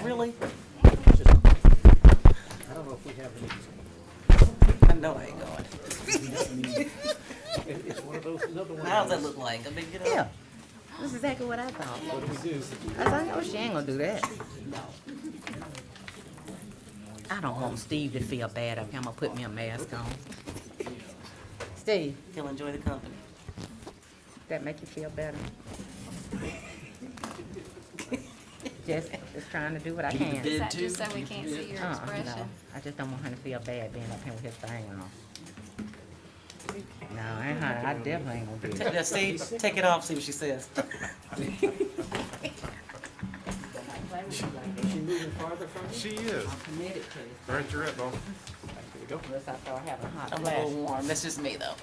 Really? I don't know if we have any. I know I ain't going. It's one of those, another one. How's that look like? I mean, you know. Yeah, that's exactly what I thought. What do we do? I said, I know she ain't gonna do that. I don't want Steve to feel bad up here. I'm gonna put me a mask on. Steve, He'll enjoy the company. that make you feel better? Just trying to do what I can. Did Is that too? just so we can't see your No, expression? I just don't want her to feel bad being up here with his thing on. No, I ain't, I definitely ain't gonna do Take that. that, Steve. Take it off. See what she says. Is she moving farther from you? She is. I'm committed to it, Burnt your up, boss. There we go. unless I start having a hot I'm a flash. little warm. That's just me, though.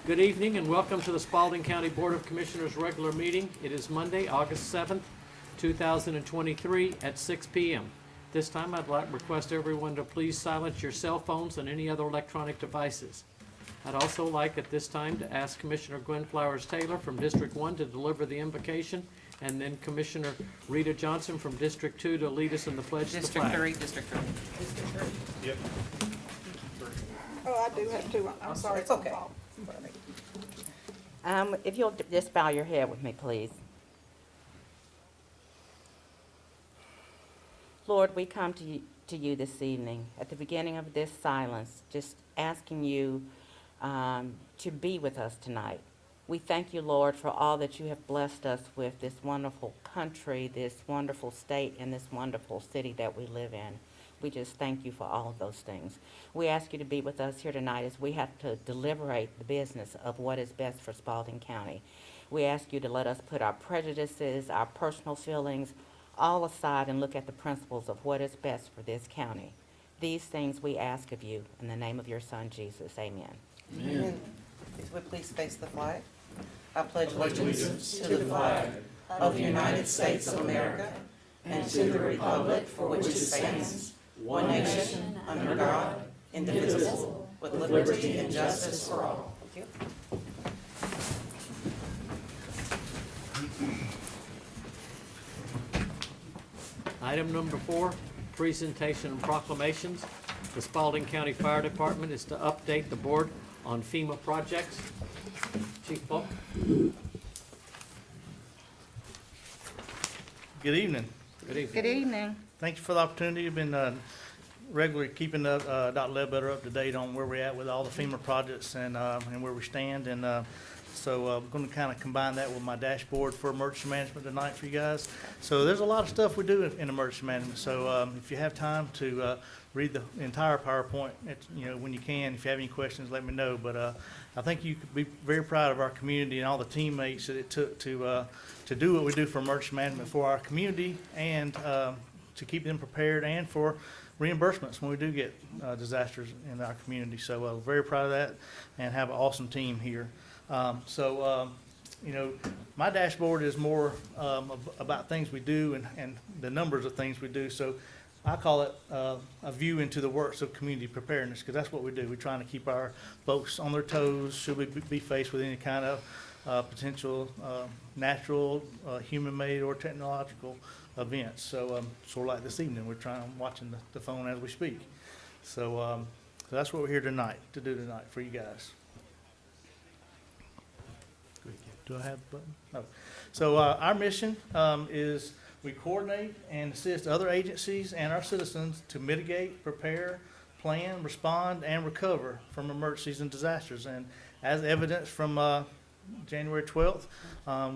Good evening and welcome to the Spalding County Board of Commissioners regular meeting. It is Monday, August 7th, 2023 at 6 p.m. This time I'd like to request everyone to please silence your cell phones and any other electronic devices. I'd also like at this time to ask Commissioner Gwen Flowers Taylor from District 1 to deliver the invocation, and then Commissioner Rita Johnson from District 2 to lead us in the pledge to the District flag. 3, District 3. Yep. Oh, I do have two. I'm sorry. It's okay. If you'll just bow your head with me, please. Lord, we come to you this evening at the beginning of this silence, just asking you to be with us tonight. We thank you, Lord, for all that you have blessed us with, this wonderful country, this wonderful state, and this wonderful city that we live in. We just thank you for all of those things. We ask you to be with us here tonight as we have to deliberate the business of what is best for Spalding County. We ask you to let us put our prejudices, our personal feelings, all aside and look at the principles of what is best for this county. These things we ask of you in the name of your Son, Jesus. Amen. If you would please face the flag. I pledge allegiance to the flag of the United States of America and to the republic for which it stands, one nation, under God, indivisible, with liberty and justice for all. Thank you. Item number 4, presentation and proclamations. The Spalding County Fire Department is to update the board on FEMA projects. Chief Falk. Good evening. Good evening. Good evening. Thank you for the opportunity. You've been regularly keeping Dr. Ledbetter up to date on where we're at with all the FEMA projects and where we stand. And so I'm going to kind of combine that with my dashboard for emergency management tonight for you guys. So there's a lot of stuff we do in emergency management. So if you have time to read the entire PowerPoint, when you can. If you have any questions, let me know. But I think you could be very proud of our community and all the teammates that it took to do what we do for emergency management for our community and to keep them prepared and for reimbursements when we do get disasters in our community. So very proud of that and have an awesome team here. My dashboard is more about things we do and the numbers of things we do. So I call it a view into the works of community preparedness, because that's what we do. We're trying to keep our folks on their toes should we be faced with any kind of potential natural, human-made, or technological events. So sort of like this evening, I'm watching the phone as we speak. So So that's what we're here tonight, to do tonight for you guys. Do I have a button? No. So our mission is we coordinate and assist other agencies and our citizens to mitigate, prepare, plan, respond, and recover from emergencies and disasters. And as evidenced from January 12th,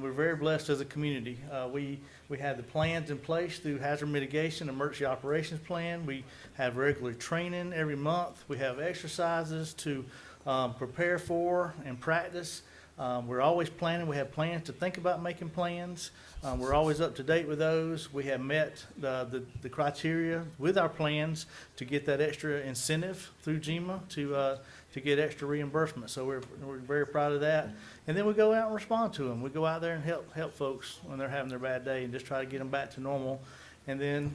we're very blessed as a community. We have the plans in place through hazard mitigation, emergency operations plan. We have regular training every month. We have exercises to prepare for and practice. We're always planning. We have plans to think about making plans. We're always up to date with those. We have met the criteria with our plans to get that extra incentive through GEMA to get extra reimbursement. So we're very proud of that. And then we go out and respond to them. We go out there and help folks when they're having their bad day and just try to get them back to normal. And then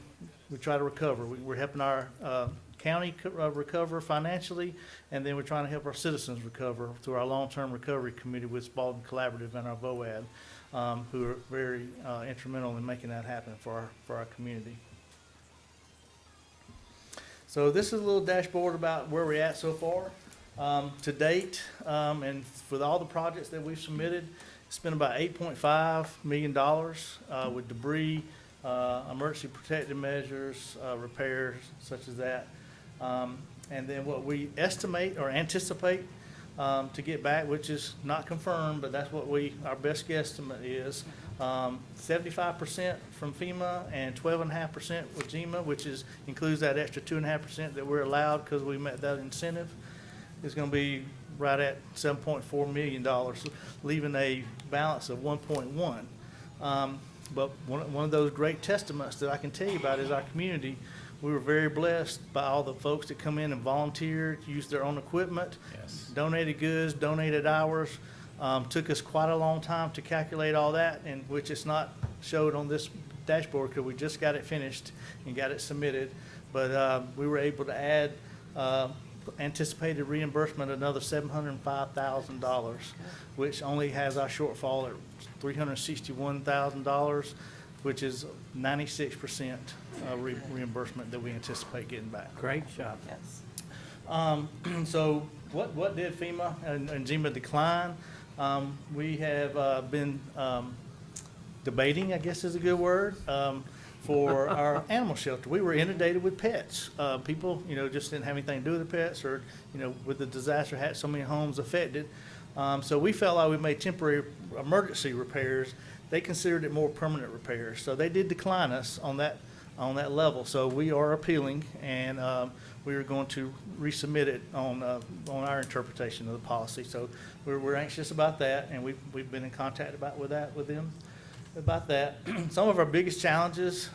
we try to recover. We're helping our county recover financially, and then we're trying to help our citizens recover through our long-term recovery committee with Spalding Collaborative and our VOAD, who are very instrumental in making that happen for our community. So this is a little dashboard about where we're at so far. To date, and with all the projects that we've submitted, spent about $8.5 million with debris, emergency protective measures, repairs such as that. And then what we estimate or anticipate to get back, which is not confirmed, but that's what our best guesstimate is, 75% from FEMA and 12.5% with GEMA, which includes that extra 2.5% that we're allowed because we met that incentive, is going to be right at $7.4 million, leaving a balance of 1.1. But one of those great testaments that I can tell you about is our community. We were very blessed by all the folks that come in and volunteer, use their own equipment, donated goods, donated hours. Took us quite a long time to calculate all that, and which is not showed on this dashboard because we just got it finished and got it submitted. But we were able to add anticipated reimbursement another $705,000, which only has our shortfall at $361,000, which is 96% reimbursement that we anticipate getting back. Great job. Yes. So what did FEMA and GEMA decline? We have been debating, I guess is a good word, for our animal shelter. We were inundated with pets. People, just didn't have anything to do with the pets, or, with the disaster had so many homes affected. So we felt like we made temporary emergency repairs. They considered it more permanent repairs. So they did decline us on that level. So we are appealing, and we are going to resubmit it on our interpretation of the policy. So we're anxious about that, and we've been in contact with them about that. Some of our biggest challenges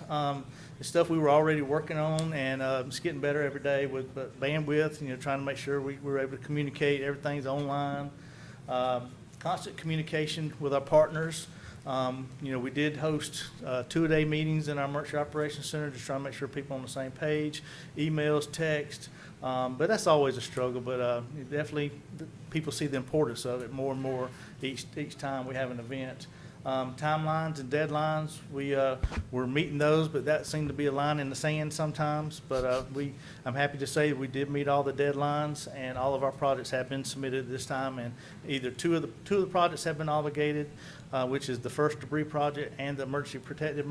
is stuff we were already working on, and it's getting better every day with bandwidth, trying to make sure we're able to communicate, everything's online. Constant communication with our partners. We did host 2-a-day meetings in our Emergency Operations Center, just trying to make sure people are on the same page, emails, text, but that's always a struggle, but definitely people see the importance of it more and more each time we have an event. Timelines and deadlines, we're meeting those, but that seemed to be a line in the sand sometimes. But I'm happy to say we did meet all the deadlines, and all of our projects have been submitted this time. And either two of the projects have been obligated, which is the first debris project and the emergency protective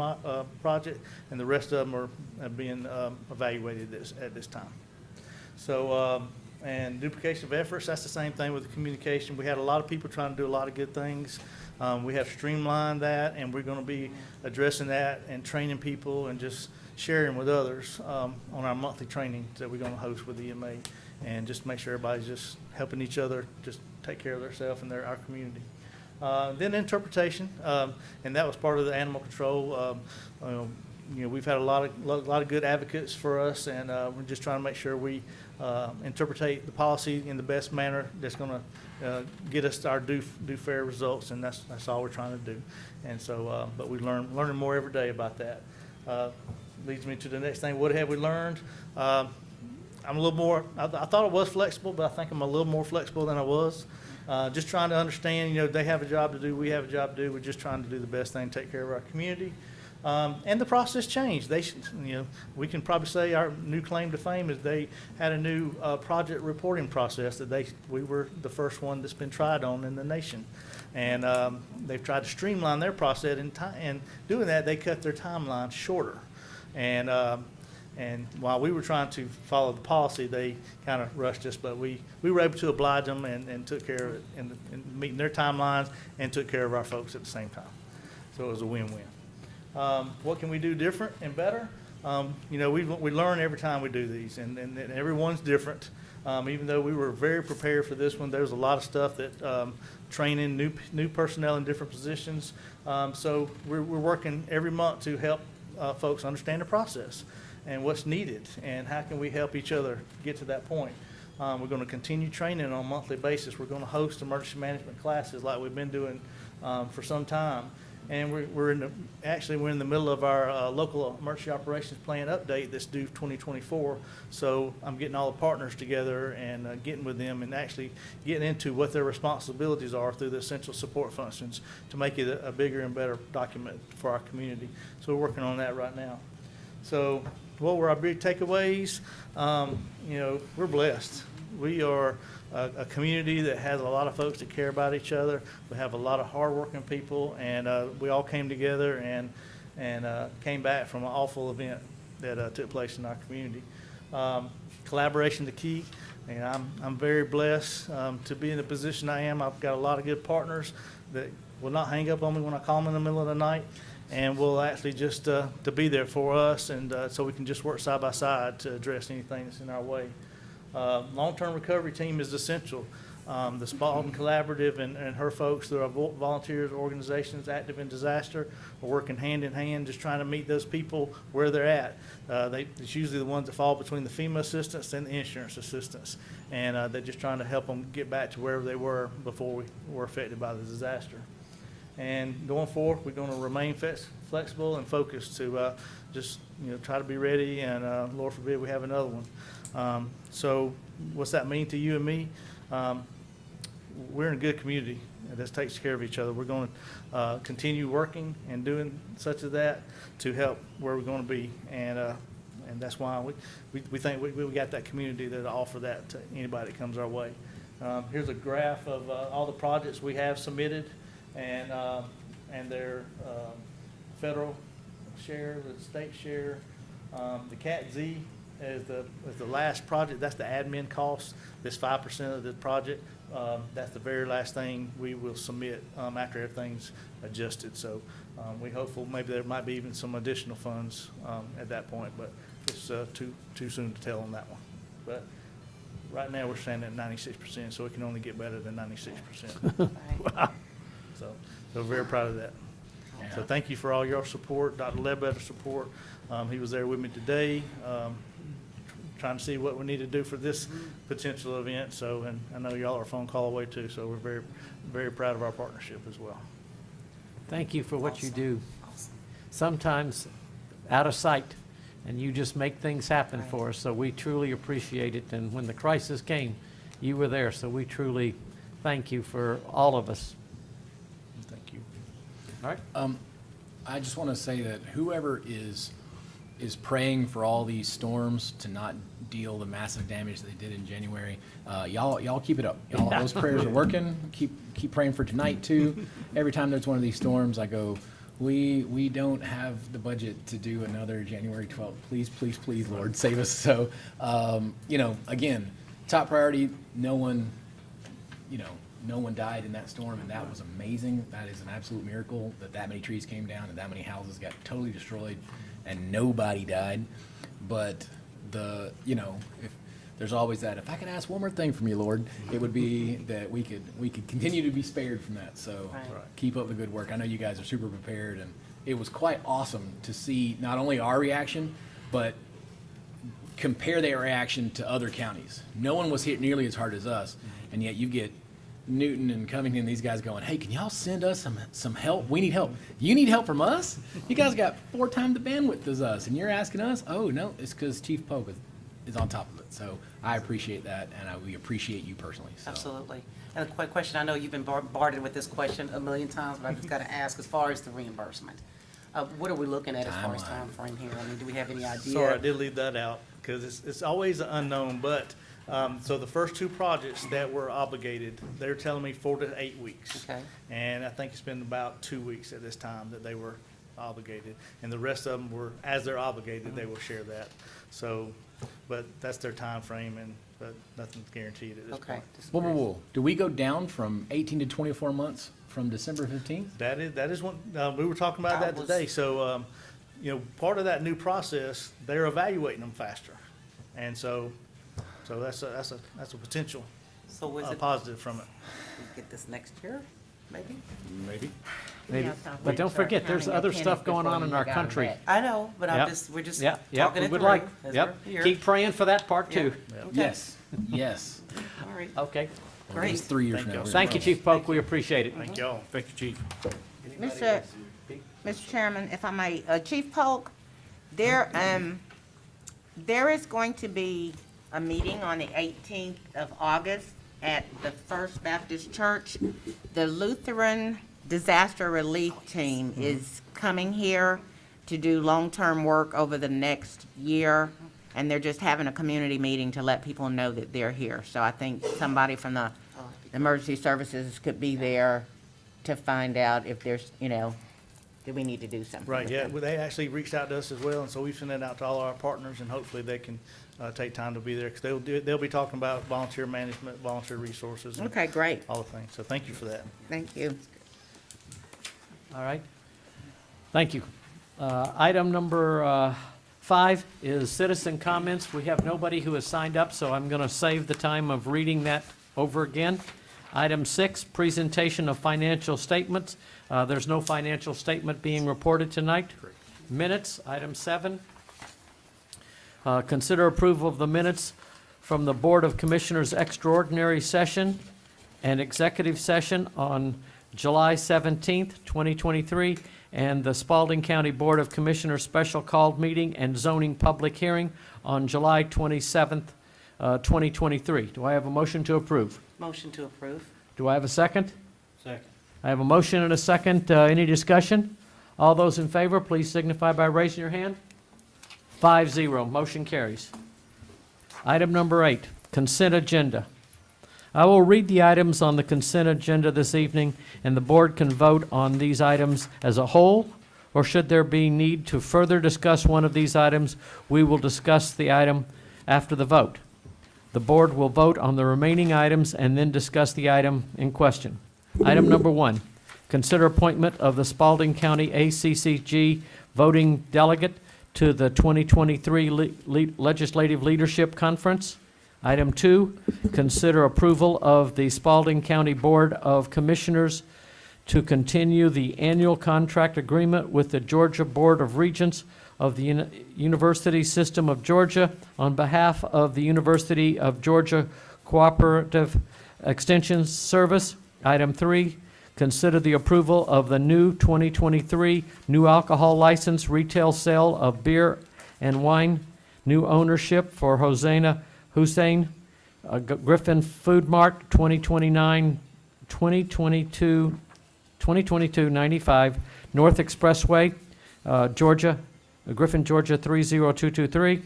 project, and the rest of them are being evaluated at this time. So. And duplication of efforts, that's the same thing with the communication. We had a lot of people trying to do a lot of good things. We have streamlined that, and we're going to be addressing that and training people and just sharing with others on our monthly training that we're going to host with EMA, and just make sure everybody's just helping each other just take care of themselves and our community. Then interpretation, and that was part of the animal control. We've had a lot of good advocates for us, and we're just trying to make sure we interpret the policy in the best manner that's going to get us our due fair results, and that's all we're trying to do. And so, but we learning more every day about that. Leads me to the next thing. What have we learned? I'm a little more. I thought I was flexible, but I think I'm a little more flexible than I was. Just trying to understand. They have a job to do. We have a job to do. We're just trying to do the best thing, take care of our community. And the process changed. We can probably say our new claim to fame is they had a new project reporting process that we were the first one that's been tried on in the nation. And they've tried to streamline their process, and doing that, they cut their timeline shorter. And while we were trying to follow the policy, they kind of rushed us, but we were able to oblige them and took care of it in meeting their timelines and took care of our folks at the same time. So it was a win-win. What can we do different and better? We learn every time we do these, and everyone's different. Even though we were very prepared for this one, there was a lot of stuff that training new personnel in different positions. So we're working every month to help folks understand the process and what's needed and how can we help each other get to that point. We're going to continue training on a monthly basis. We're going to host emergency management classes like we've been doing for some time. And we're in the middle of our local emergency operations plan update that's due 2024. So I'm getting all the partners together and getting with them and actually getting into what their responsibilities are through the essential support functions to make it a bigger and better document for our community. So we're working on that right now. So what were our big takeaways? We're blessed. We are a community that has a lot of folks that care about each other. We have a lot of hardworking people, and we all came together and came back from an awful event that took place in our community. Collaboration the key, and I'm very blessed to be in the position I am. I've got a lot of good partners that will not hang up on me when I call them in the middle of the night, and will actually just to be there for us, and so we can just work side by side to address anything that's in our way. Long-term recovery team is essential. The Spalding Collaborative and her folks through our volunteers organizations active in disaster are working hand in hand, just trying to meet those people where they're at. It's usually the ones that fall between the FEMA assistance and the insurance assistance, and they're just trying to help them get back to wherever they were before we were affected by the disaster. And going forward, we're going to remain flexible and focused to just try to be ready, and Lord forbid we have another one. So what's that mean to you and me? We're in a good community that takes care of each other. We're going to continue working and doing such as that to help where we're going to be, and that's why we think we got that community that'll offer that to anybody that comes our way. Here's a graph of all the projects we have submitted, and their federal share, the state share. The CAT-Z is the last project. That's the admin cost. That's 5% of the project. That's the very last thing we will submit after everything's adjusted. So we hopeful maybe there might be even some additional funds at that point, but it's too soon to tell on that one. But right now we're standing at 96%, so it can only get better than 96%. Wow. So we're very proud of that. So thank you for all your support, Dr. Ledbetter's support. He was there with me today, trying to see what we need to do for this potential event. So, and I know y'all are a phone call away too, so we're very, very proud of our partnership as well. Thank you for what you do. Sometimes out of sight, and you just make things happen for us, so we truly appreciate it. And when the crisis came, you were there, so we truly thank you for all of us. Thank you. All right. I just want to say that whoever is praying for all these storms to not deal the massive damage they did in January, y'all keep it up. Y'all, those prayers are working. Keep praying for tonight too. Every time there's one of these storms, I go, we don't have the budget to do another January 12th. Please, please, please, Lord, save us. So, again, top priority. No one died in that storm, and that was amazing. That is an absolute miracle that many trees came down and that many houses got totally destroyed and nobody died. But if there's always that, if I could ask one more thing from you, Lord, it would be that we could continue to be spared from that. So keep up the good work. I know you guys are super prepared, and it was quite awesome to see not only our reaction, but compare their reaction to other counties. No one was hit nearly as hard as us, and yet you get Newton and Covington, these guys going, hey, can y'all send us some help? We need help. You need help from us? You guys got 4 times the bandwidth as us, and you're asking us? Oh, no, it's because Chief Pope is on top of it. So I appreciate that, and we appreciate you personally. So. Absolutely. And a quick question, I know you've been bombarded with this question a million times, but I've just got to ask as far as the reimbursement. What are we looking at as far as Timeline. time frame here? I mean, do we have any idea? Sorry, I did leave that out, because it's always an unknown, but, so the first two projects that were obligated, they're telling me 4 to 8 weeks. Okay. And I think it's been about 2 weeks at this time that they were obligated, and the rest of them were, as they're obligated, they will share that. So, but that's their time frame, but nothing's guaranteed at this Okay. point. just Whoa, whoa, curious. whoa. Do we go down from 18 to 24 months from December 15th? That is what, we were talking about I that was- today, so, part of that new process, they're evaluating them faster. And so that's a potential, So was it, positive from it. we get this next year, maybe? Maybe. Maybe. Yeah, sounds But like don't start forget, there's counting your other pennies stuff going before on in you our got 'em country. back. I know, but Yep. we're just Yeah, yeah, talking we it would through like, as yep. we're here. Keep praying for that part too. Okay. Yes, yes. All right, Okay. At Great. least 3 years Thank from now. you. we're Thank you, in Chief Polk. We appreciate it. Thank y'all. Thank you, Chief. Mr. Chairman, if I may, Chief Polk, there is going to be a meeting on the 18th of August at the First Baptist Church. The Lutheran Disaster Relief Team is coming here to do long-term work over the next year, and they're just having a community meeting to let people know that they're here. So I think somebody from the emergency services could be there to find out if there's, do we need to do something Right, with yeah, them. well, they actually reached out to us as well, and so we've sent it out to all our partners, and hopefully they can take time to be there, because they'll be talking about volunteer management, volunteer resources, and Okay, great. all the things. So thank you for that. Thank you. All right. Thank you. Item number 5 is citizen comments. We have nobody who has signed up, so I'm going to save the time of reading that over again. Item 6, presentation of financial statements. There's no financial statement being reported tonight. Minutes, item 7. Consider approval of the minutes from the Board of Commissioners extraordinary session and executive session on July 17th, 2023, and the Spalding County Board of Commissioners special called meeting and zoning public hearing on July 27th, 2023. Do I have a motion to approve? motion to approve. Do I have a second? Second. I have a motion and a second. Any discussion? All those in favor, please signify by raising your hand. 5-0, motion carries. Item number 8, consent agenda. I will read the items on the consent agenda this evening, and the board can vote on these items as a whole, or should there be need to further discuss one of these items, we will discuss the item after the vote. The board will vote on the remaining items and then discuss the item in question. Item number 1, consider appointment of the Spalding County ACCG voting delegate to the 2023 Legislative Leadership Conference. Item 2, consider approval of the Spalding County Board of Commissioners to continue the annual contract agreement with the Georgia Board of Regents of the University System of Georgia on behalf of the University of Georgia Cooperative Extension Service. Item 3, consider the approval of the new 2023 new alcohol license retail sale of beer and wine, new ownership for Hussein Griffin Food Mart, 2022-95 North Expressway, Georgia, Griffin, Georgia 30223.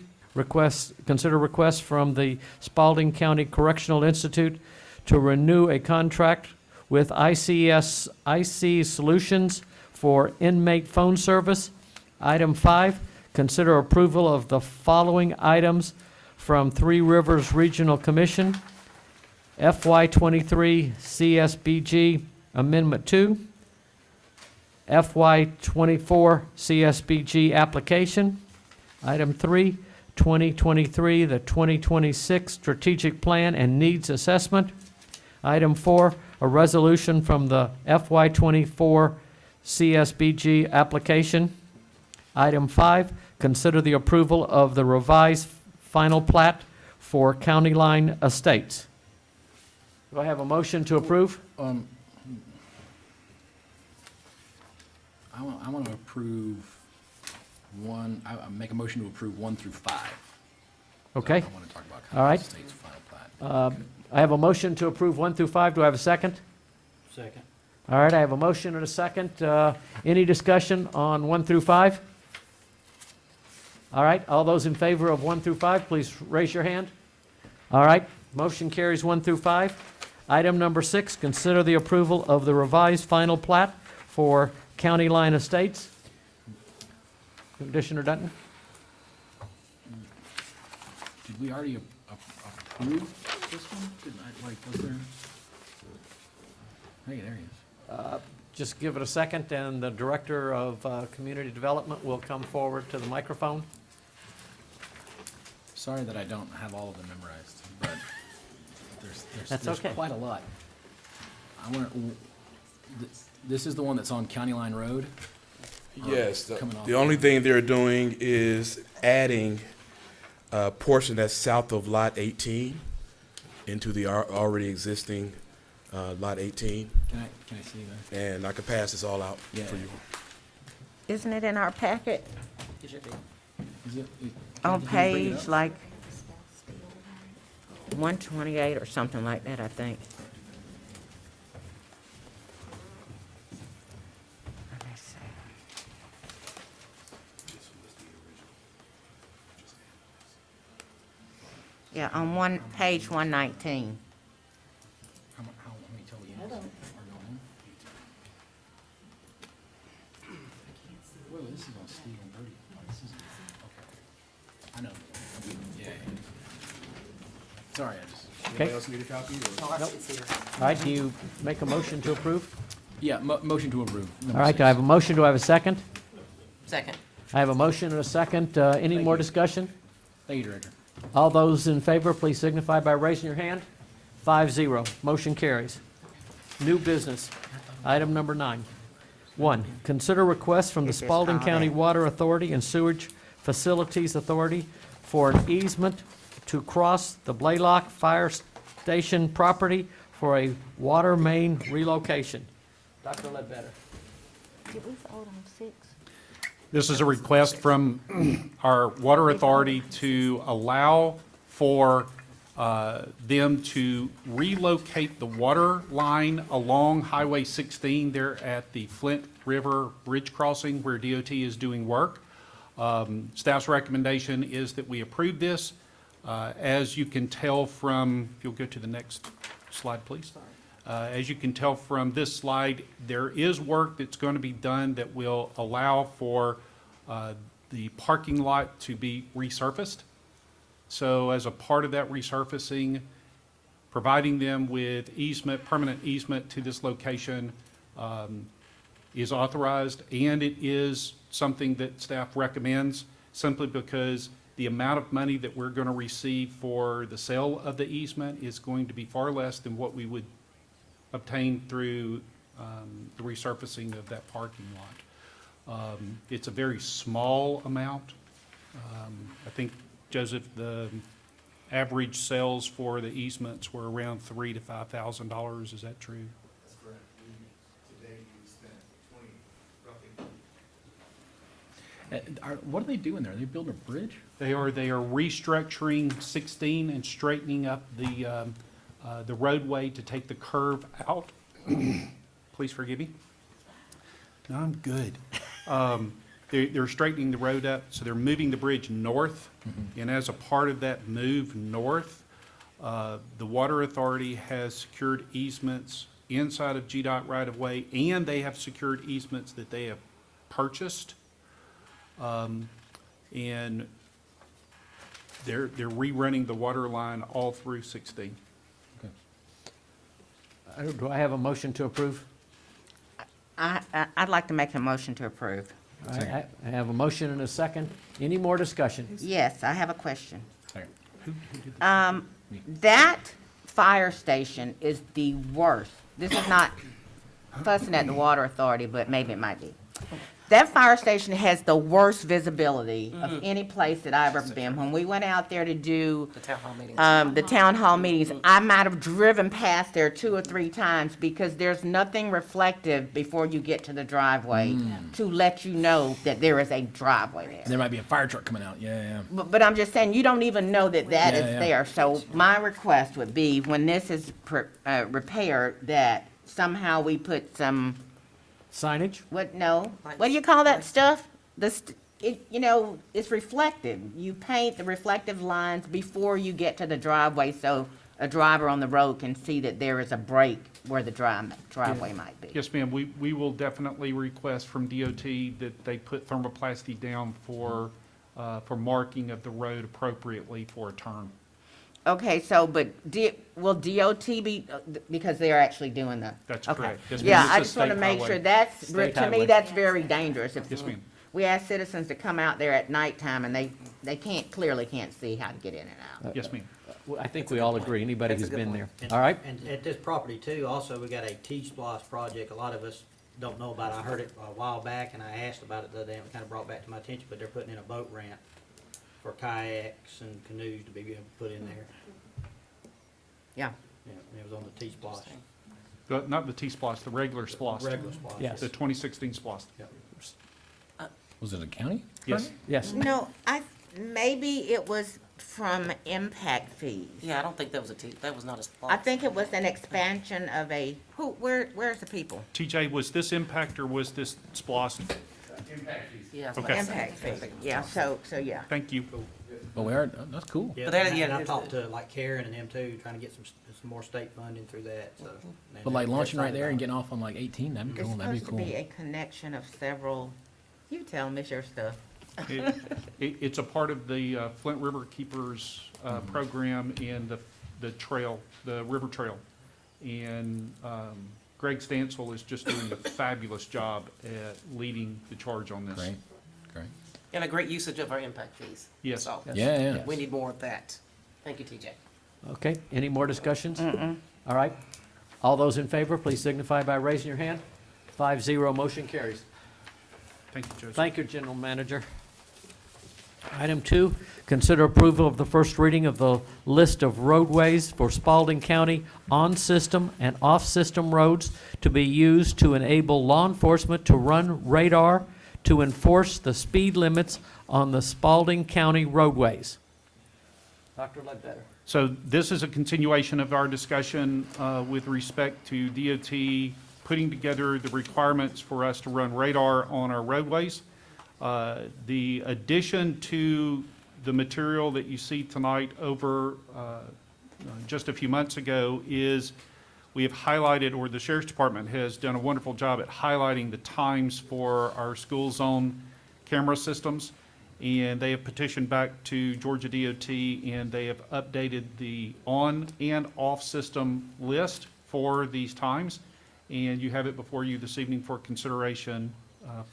Consider request from the Spalding County Correctional Institute to renew a contract with IC Solutions for inmate phone service. Item 5, consider approval of the following items from Three Rivers Regional Commission, FY23 CSBG Amendment 2, FY24 CSBG application. Item 3, 2023, the 2026 Strategic Plan and Needs Assessment. Item 4, a resolution from the FY24 CSBG application. Item 5, consider the approval of the revised final plat for County Line Estates. Do I have a motion to approve? I want to approve one, I make a motion to approve 1 through 5. Okay. I want to talk about All right. College State's final plat. I have a motion to approve 1 through 5. Do I have a second? Second. All right, I have a motion and a second. Any discussion on 1 through 5? All right, all those in favor of 1 through 5, please raise your hand. All right, motion carries 1 through 5. Item number 6, consider the approval of the revised final plat for County Line Estates. Commissioner Dutton? Did we already approve this one? Didn't I, like, was there? Hey, there he is. Just give it a second, and the Director of Community Development will come forward to the microphone. Sorry that I don't have all of them memorized, but That's there's okay. quite a lot. This is the one that's on County Line Road? Yes, Coming off the only thing they're doing is adding a portion that's south of Lot 18 into the already existing Lot 18. Can I see that? And I can pass this all out Yeah. for you. Isn't it in our packet Is it? on did you bring it page up? like 128 or something like that, I think? Let me see. Yeah, on page 119. How many total units are going in? Whoa, this is on Steve and Birdie. Oh, this is, okay. I know. Yeah. Sorry, I just. Okay. Anybody else need a copy? Or? All right, do you make a motion to approve? Yeah, motion to approve. All right, do I have a motion? Do I have a second? Second. I have a motion and a second. Any Thank more you. discussion? Thank you, Director. All those in favor, please signify by raising your hand. 5-0. Motion carries. New business. Item number 9. 1, consider request from the It's just Spalding all County that. Water Authority and Sewage Facilities Authority for an easement to cross the Blaylock Fire Station property for a water main relocation. Dr. Ledbetter. Did we vote on 6? This is a request from our water authority to allow for them to relocate the water line along Highway 16 there at the Flint River Bridge crossing where DOT is doing work. Staff's recommendation is that we approve this. As you can tell from, if you'll go to the next slide, please. As you can tell from this slide, there is work that's going to be done that will allow for the parking lot to be resurfaced. So as a part of that resurfacing, providing them with easement, permanent easement to this location is authorized, and it is something that staff recommends simply because the amount of money that we're going to receive for the sale of the easement is going to be far less than what we would obtain through the resurfacing of that parking lot. It's a very small amount. I think, Joseph, the average sales for the easements were around $3,000 to $5,000. Is that true? That's correct. Today we spent 20, roughly. What are they doing there? Are they building a bridge? They are restructuring 16 and straightening up the roadway to take the curve out. Please forgive me. No, I'm good. They're straightening the road up, so they're moving the bridge north. And as a part of that move north, the Water Authority has secured easements inside of GDOT right-of-way, and they have secured easements that they have purchased. And they're rerunning the water line all through 16. Do I have a motion to approve? I'd like to make a motion to approve. All right, I have a motion and a second. Any more discussion? Yes, I have a question. Second. Who did this? That fire station is the worst. This is not fussing at the water authority, but maybe it might be. That fire station has the worst visibility of any place that I've ever been. When we went out there to do The town hall meeting. the town hall meetings, I might have driven past there 2 or 3 times because there's nothing reflective before you get to the driveway to let you know that there is a driveway there. There might be a fire truck coming out. Yeah. But I'm just saying, you don't even know that is Yeah. there. So my request would be, when this is repaired, that somehow we put some, Signage? what do you call that stuff? It's reflective. You paint the reflective lines before you get to the driveway, so a driver on the road can see that there is a break where the driveway might be. Yes, ma'am, we will definitely request from DOT that they put thermoplasty down for marking of the road appropriately for a turn. Okay, so, but will DOT be, because they're actually doing the. That's okay. correct. Yes, ma'am. Yeah, It's I a just want to state make highway. sure that's, State to me, highway. that's very dangerous. If Yes, ma'am. we ask citizens to come out there at nighttime and they clearly can't see how to get in and out. Yes, ma'am. Well, I think we all agree, anybody That's a who's good been point. there. All right? And at this property too, also, we got a T-Splosh project, a lot of us don't know about it. I heard it a while back, and I asked about it the other day, and it kinda brought back to my attention, but they're putting in a boat ramp for kayaks and canoes to be able to put in there. Yeah. Yeah, and it was on the T-Splosh, Not the T-Splosh, the regular Splosh. regular Splosh. Yes. The 2016 Splosh. Was it a county? Yes. Yes. No, maybe it was from impact fees. Yeah, I don't think that was that was not a I spot. think it was an expansion of where's the people? TJ, was this impact or was this Splosh? Yeah. Okay. Impact fee, yeah, so yeah. Thank you. Well, we are, that's cool. Yeah, But that- and yeah, I it- talked to like Karen and them too, trying to get some more state funding through that, so. But like launching right there and getting off on like 18, that'd be It's cool, that'd be supposed to cool. be a connection of several, you tell them it's your stuff. It's a part of the Flint River Keepers program and the trail, the river trail. And Greg Stansel is just doing a fabulous job at leading the charge on this. Great, great. And a great usage of our impact fees. Yes. So, Yeah, yeah. we need more of that. Thank you, TJ. Okay, any more discussions? All right. All those in favor, please signify by raising your hand. 5-0, motion carries. Thank you, Joseph. Thank you, General Manager. Item 2, consider approval of the first reading of the list of roadways for Spalding County on-system and off-system roads to be used to enable law enforcement to run radar to enforce the speed limits on the Spalding County roadways. Dr. Ledbetter. So this is a continuation of our discussion with respect to DOT putting together the requirements for us to run radar on our roadways. The addition to the material that you see tonight over just a few months ago is we have highlighted, or the Sheriff's Department has done a wonderful job at highlighting the times for our school zone camera systems. And they have petitioned back to Georgia DOT, and they have updated the on and off system list for these times. And you have it before you this evening for consideration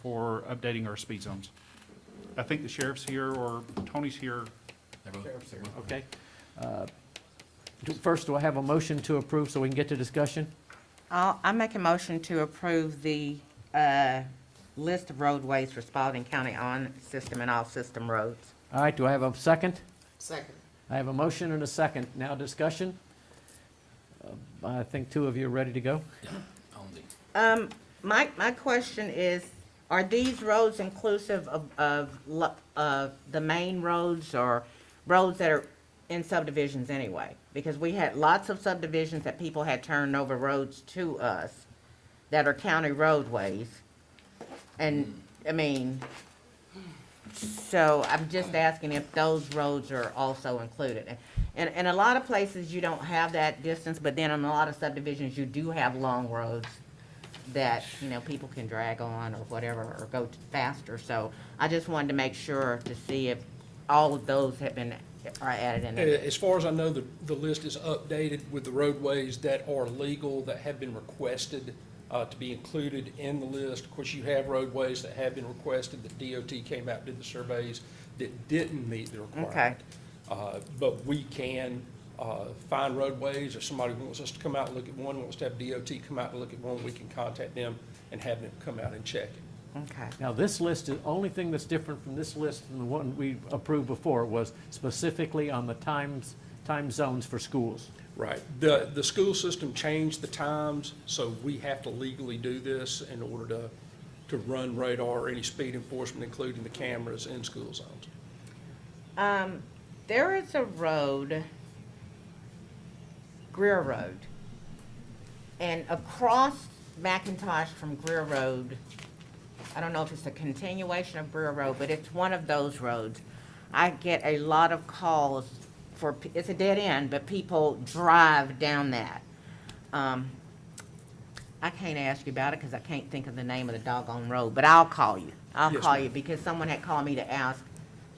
for updating our speed zones. I think the sheriff's here, or Tony's here. Okay. First, do I have a motion to approve so we can get to discussion? I make a motion to approve the list of roadways for Spalding County on-system and off-system roads. All right, do I have a second? Second. I have a motion and a second. Now discussion? I think 2 of you are ready to go. My question is, are these roads inclusive of the main roads or roads that are in subdivisions anyway? Because we had lots of subdivisions that people had turned over roads to us that are county roadways. And, I mean, so I'm just asking if those roads are also included. And in a lot of places, you don't have that distance, but then in a lot of subdivisions, you do have long roads that, people can drag on or whatever, or go faster. So I just wanted to make sure to see if all of those are added in there. As far as I know, the list is updated with the roadways that are legal, that have been requested to be included in the list. Of course, you have roadways that have been requested, that DOT came out and did the surveys that didn't meet the requirement. But we can find roadways, if somebody wants us to come out and look at one, wants to have DOT come out and look at one, we can contact them and have them come out and check it. Okay. Now, this list, the only thing that's different from this list than the one we approved before was specifically on the time zones for schools. Right. The school system changed the times, so we have to legally do this in order to run radar or any speed enforcement, including the cameras in school zones. There is a road, Greer Road, And across McIntosh from Greer Road, I don't know if it's a continuation of Greer Road, but it's one of those roads. I get a lot of calls for, it's a dead end, but people drive down that. I can't ask you about it because I can't think of the name of the doggone road, but I'll call you. I'll Yes, call ma'am. you because someone had called me to ask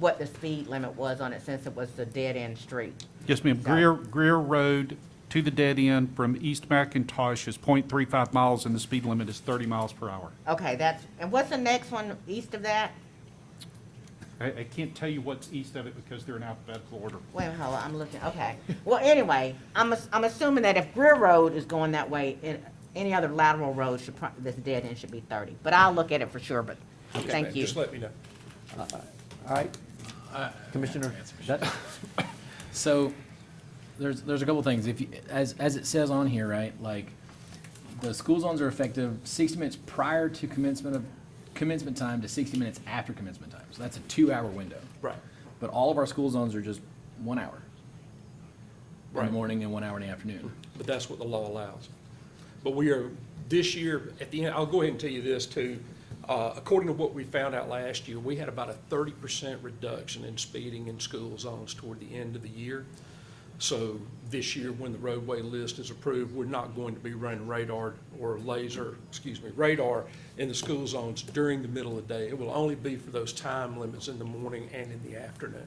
what the speed limit was on it since it was a dead-end street. Yes, ma'am. Greer Road to the dead end from East McIntosh is .35 miles, and the speed limit is 30 miles per hour. Okay, that's, and what's the next one east of that? I can't tell you what's east of it because they're in alphabetical order. Wait, hold on, I'm looking, okay. Well, anyway, I'm assuming that if Greer Road is going that way, any other lateral road should, this dead end should be 30. But I'll look at it for sure, but Okay, thank ma'am, you. Just let me know. All right. Commissioner, So, there's a couple things. If you, as it says on here, right, like, the school zones are effective 60 minutes prior to commencement time to 60 minutes after commencement time. So that's a 2-hour window. Right. But all of our school zones are just 1 hour in the Right. morning and 1 hour in the afternoon. But that's what the law allows. But we are, this year, at the end, I'll go ahead and tell you this too. According to what we found out last year, we had about a 30% reduction in speeding in school zones toward the end of the year. So this year, when the roadway list is approved, we're not going to be running radar in the school zones during the middle of the day. It will only be for those time limits in the morning and in the afternoon.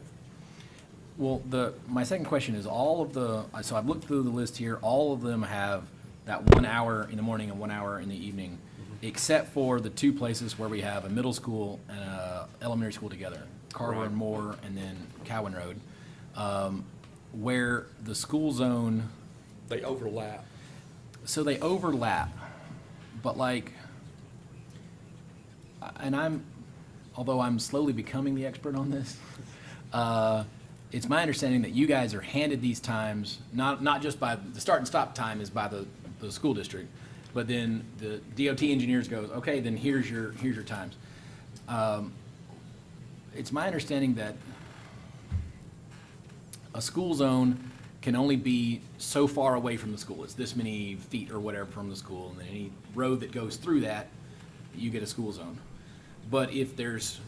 Well, my second question is so I've looked through the list here, all of them have that 1 hour in the morning and 1 hour in the evening, except for the two places where we have a middle school and a elementary school together, Carver Right. and Moore, and then Cowan Road, where the school zone, They overlap. so they overlap, but like, and although I'm slowly becoming the expert on this, it's my understanding that you guys are handed these times, not just by, the start and stop time is by the school district, but then the DOT engineers goes, okay, then here's your times. It's my understanding that a school zone can only be so far away from the school. It's this many feet or whatever from the school, and then any road that goes through that, you get a school zone. But if there's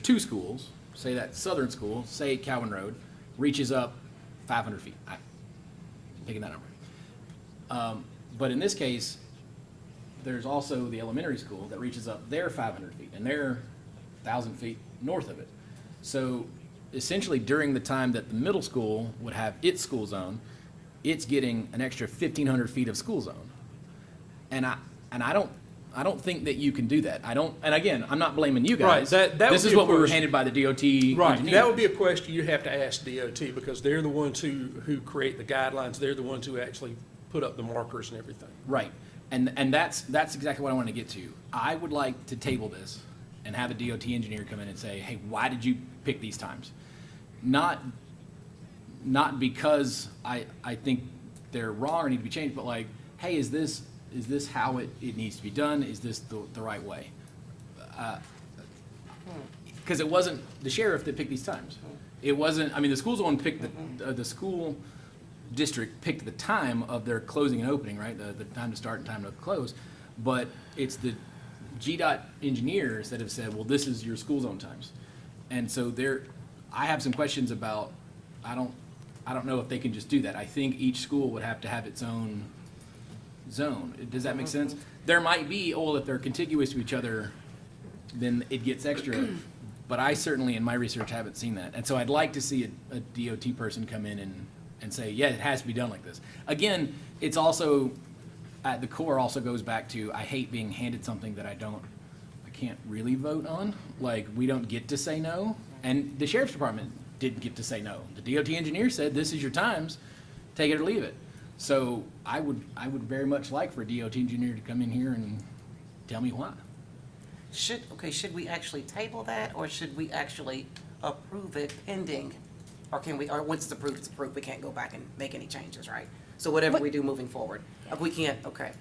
two schools, say that southern school, say Cowan Road, reaches up 500 feet. I'm picking that number. But in this case, there's also the elementary school that reaches up their 500 feet, and they're 1,000 feet north of it. So essentially, during the time that the middle school would have its school zone, it's getting an extra 1,500 feet of school zone. And I don't think that you can do that. And again, I'm not blaming you guys. Right, that This would is be a what we were question. handed by the DOT Right, engineer. that would be a question you'd have to ask DOT, because they're the ones who create the guidelines, they're the ones who actually put up the markers and everything. Right, and that's exactly what I want to get to. I would like to table this and have a DOT engineer come in and say, hey, why did you pick these times? Not because I think they're wrong or need to be changed, but like, hey, is this how it needs to be done? Is this the right way? Because it wasn't the sheriff that picked these times. It wasn't, I mean, the school zone picked the school district picked the time of their closing and opening, right? The time to start and time to close. But it's the GDOT engineers that have said, well, this is your school zone times. And so I have some questions about, I don't know if they can just do that. I think each school would have to have its own zone. Does that make sense? There might be, if they're contiguous to each other, then it gets extra. But I certainly, in my research, haven't seen that. And so I'd like to see a DOT person come in and say, yeah, it has to be done like this. Again, it's also, at the core also goes back to, I hate being handed something that I can't really vote on. Like, we don't get to say no. And the sheriff's department didn't get to say no. The DOT engineer said, this is your times, take it or leave it. So I would very much like for a DOT engineer to come in here and tell me why. Should we actually table that, or should we actually approve it pending? Or once it's approved, we can't go back and make any changes, right? So whatever we do moving forward, we can't, okay.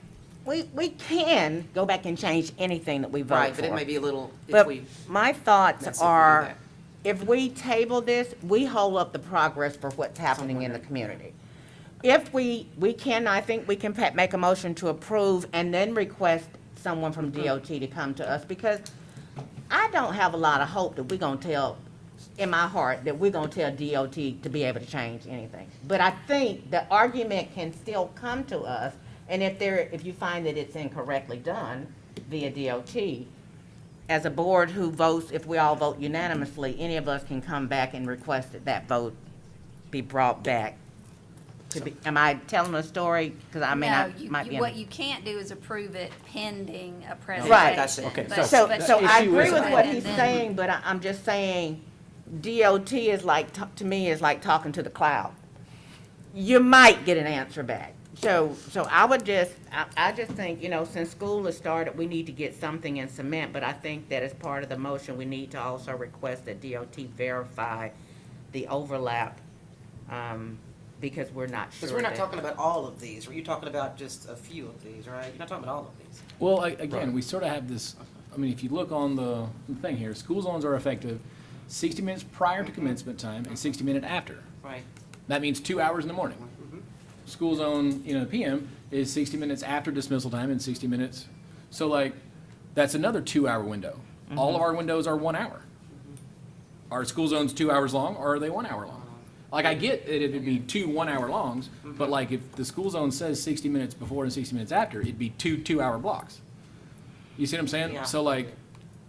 We can go back and change anything that we vote for. Right, but it may be a little, if But we, my That's thoughts if we do are, that. if we table this, we hold up the progress for what's happening in the community. if we can, I think we can make a motion to approve and then request someone from DOT to come to us, because I don't have a lot of hope that we're gonna tell, in my heart, that we're gonna tell DOT to be able to change anything. But I think the argument can still come to us, and if you find that it's incorrectly done via DOT, as a board who votes, if we all vote unanimously, any of us can come back and request that that vote be brought back. Am I telling a story? Because I mean, I might be. What you can't do is approve it pending a Right. presentation. Okay, But- So but- I issue agree is- with what he's And then- saying, but I'm just saying, DOT is like, to me, is like talking to the cloud. You might get an answer back. So I would just, I just think, since school has started, we need to get something in cement, but I think that as part of the motion, we need to also request that DOT verify the overlap, because we're not sure. Because we're not that- talking about all of these, or you're talking about just a few of these, right? You're not talking about all of these. Well, again, we sort of have this, I mean, if you look on the thing here, school zones are effective 60 minutes prior to commencement time and 60 minutes after. Right. That means 2 hours in the morning. School zone, PM is 60 minutes after dismissal time and 60 minutes. So like, that's another 2-hour window. All of our windows are 1 hour. Are school zones 2 hours long, or are they 1 hour long? Like, I get that it'd be 2 1-hour longs, but like, if the school zone says 60 minutes before and 60 minutes after, it'd be 2 2-hour blocks. You see what I'm saying? Yeah. So like,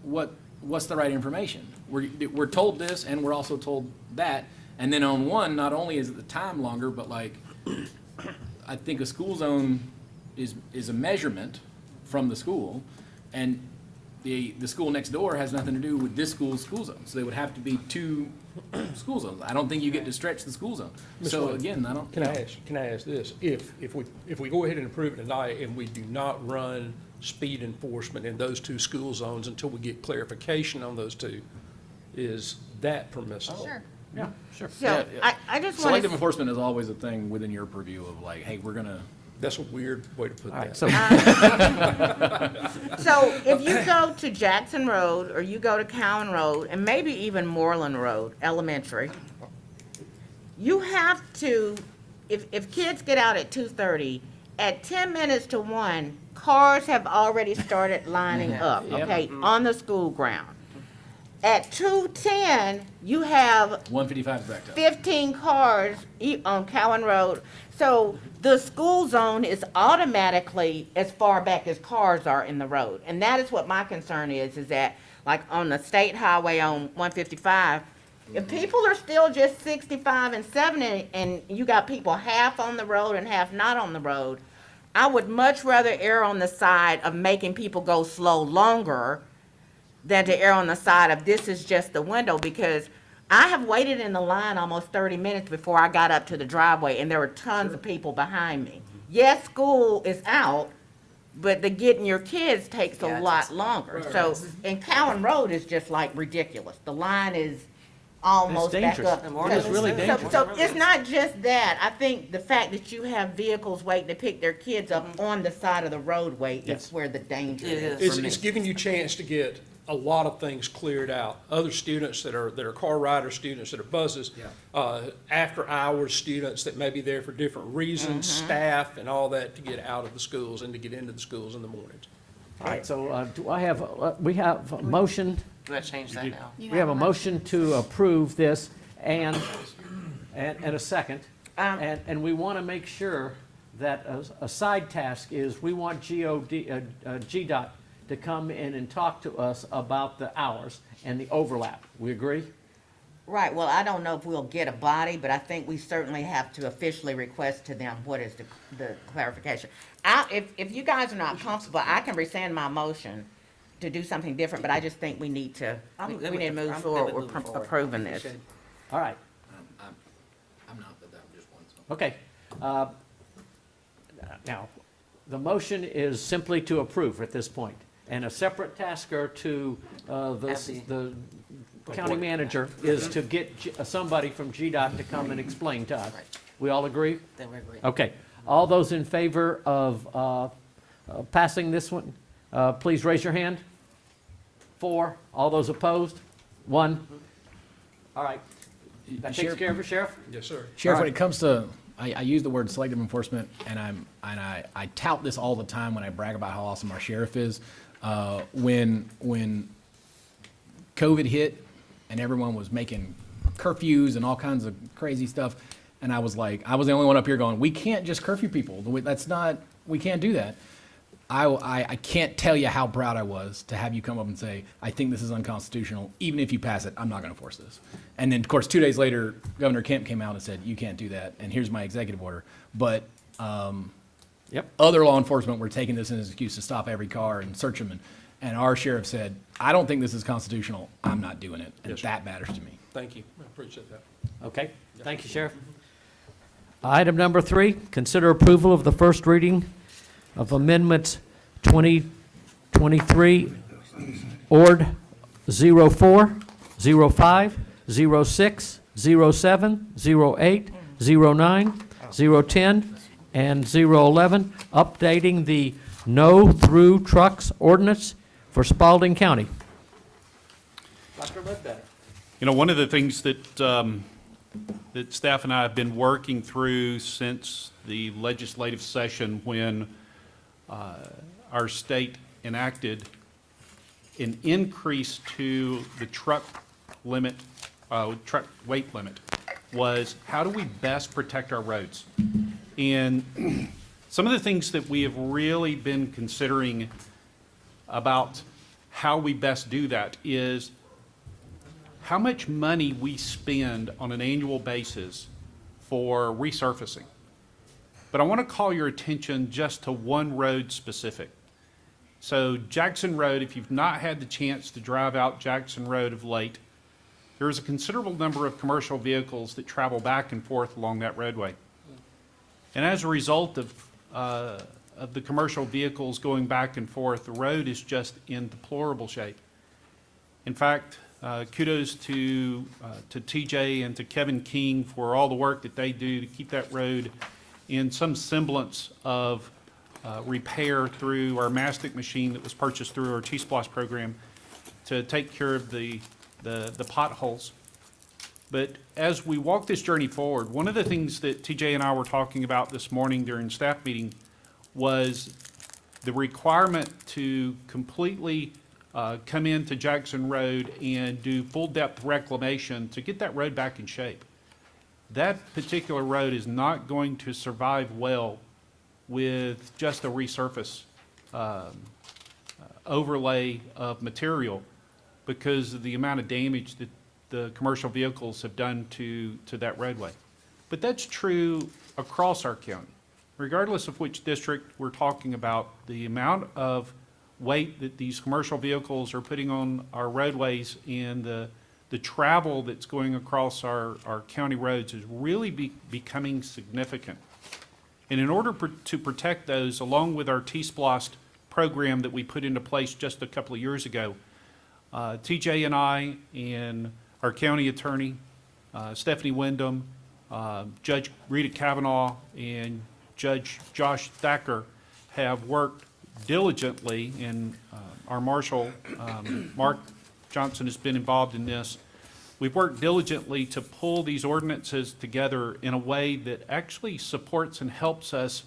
what's the right information? We're told this, and we're also told that, and then on one, not only is it the time longer, but like, I think a school zone is a measurement from the school, and the school next door has nothing to do with this school's school zone. So they would have to be 2 school zones. I don't think you get to stretch the school zone. Ms. So Williams, again, I don't. Can I ask this? If we go ahead and approve it tonight and we do not run speed enforcement in those 2 school zones until we get clarification on those 2, is that permissible? Sure. Yeah, sure. So I just want Selective to, enforcement is always a thing within your purview of like, hey, we're gonna. That's a weird way to put All right, that. so, so if you go to Jackson Road, or you go to Cowan Road, and maybe even Moreland Road Elementary, you have to, if kids get out at 2:30, at 10 minutes to 1, cars have already started lining up, Yep. okay, on the school ground. At 2:10, you have 155 is backed up. 15 cars on Cowan Road. So the school zone is automatically as far back as cars are in the road. And that is what my concern is that, like on the state highway on 155, if people are still just 65 and 70, and you got people half on the road and half not on the road, I would much rather err on the side of making people go slow longer than to err on the side of this is just the window, because I have waited in the line almost 30 minutes before I got up to the driveway, and there were tons of people behind me. Yes, school is out, but the getting your kids takes Yeah, a it lot takes- longer. So, and Cowan Road is just like ridiculous. The line is almost back dangerous. up. And Moreland is really dangerous. So it's not just that. I think the fact that you have vehicles waiting to pick their kids up on the side of the roadway Yes. is where the danger It is is. for me. It's giving you a chance to get a lot of things cleared out. Other students that are car rider students that are buses, after hours students that may be there for different reasons, staff and all that to get out of the schools and to get into the schools in the mornings. all right, so do I have, we have a motion, Do I change that now? You we have a a motion to approve this and a second. And we want to make sure that a side task is, we want GDOT to come in and talk to us about the hours and the overlap. We agree? Right, well, I don't know if we'll get a body, but I think we certainly have to officially request to them what is the clarification. If you guys are not comfortable, I can rescind my motion to do something different, but I just think we need to, I'm we good need to with- move I'm good forward with with moving forward. approving this. Appreciate it. All right, I'm not, but that was just one. So. okay. Now, the motion is simply to approve at this point, and a separate tasker to the county manager is to get somebody from GDOT to come and explain to us. Right. We all agree? Then we're agreed. Okay. All those in favor of passing this one, please raise your hand. 4. All those opposed? 1. All right. That takes Sheriff- care of it, Sheriff? Yes, sir. Sheriff, All when right. it comes to I use the word selective enforcement, and I tout this all the time when I brag about how awesome our sheriff is. When COVID hit and everyone was making curfews and all kinds of crazy stuff, and I was like, I was the only one up here going, we can't just curfew people. We can't do that. I can't tell you how proud I was to have you come up and say, I think this is unconstitutional. Even if you pass it, I'm not going to force this. And then, of course, 2 days later, Governor Kemp came out and said, you can't do that, and here's my executive order. But other law enforcement were taking this as an excuse to stop every car and search them. And our sheriff said, I don't think this is constitutional. I'm not doing it. And that matters to me. Thank you. I appreciate that. Okay, thank you, Sheriff. Item number 3, consider approval of the first reading of Amendment 2023, Ord. 04, 05, 06, 07, 08, 09, 010, and 011, updating the no-through trucks ordinance for Spalding County. Dr. Ledbetter. You know, one of the things that that staff and I have been working through since the legislative session when our state enacted an increase to the truck limit, truck weight limit, was how do we best protect our roads? And some of the things that we have really been considering about how we best do that is how much money we spend on an annual basis for resurfacing. But I want to call your attention just to one road specific. So Jackson Road, if you've not had the chance to drive out Jackson Road of late, there is a considerable number of commercial vehicles that travel back and forth along that roadway. And as a result of the commercial vehicles going back and forth, the road is just in deplorable shape. In fact, kudos to TJ and to Kevin King for all the work that they do to keep that road in some semblance of repair through our mastic machine that was purchased through our T-Splosh program to take care of the potholes. But as we walk this journey forward, one of the things that TJ and I were talking about this morning during staff meeting was the requirement to completely come into Jackson Road and do full depth reclamation to get that road back in shape. That particular road is not going to survive well with just a resurface overlay of material because of the amount of damage that the commercial vehicles have done to that roadway. But that's true across our county. Regardless of which district we're talking about, the amount of weight that these commercial vehicles are putting on our roadways and the travel that's going across our county roads is really becoming significant. And in order to protect those, along with our T-Splosh program that we put into place just a couple of years ago, TJ and I and our county attorney, Stephanie Wyndham, Judge Rita Kavanaugh, and Judge Josh Thacker have worked diligently, and our marshal, Mark Johnson, has been involved in this. We've worked diligently to pull these ordinances together in a way that actually supports and helps us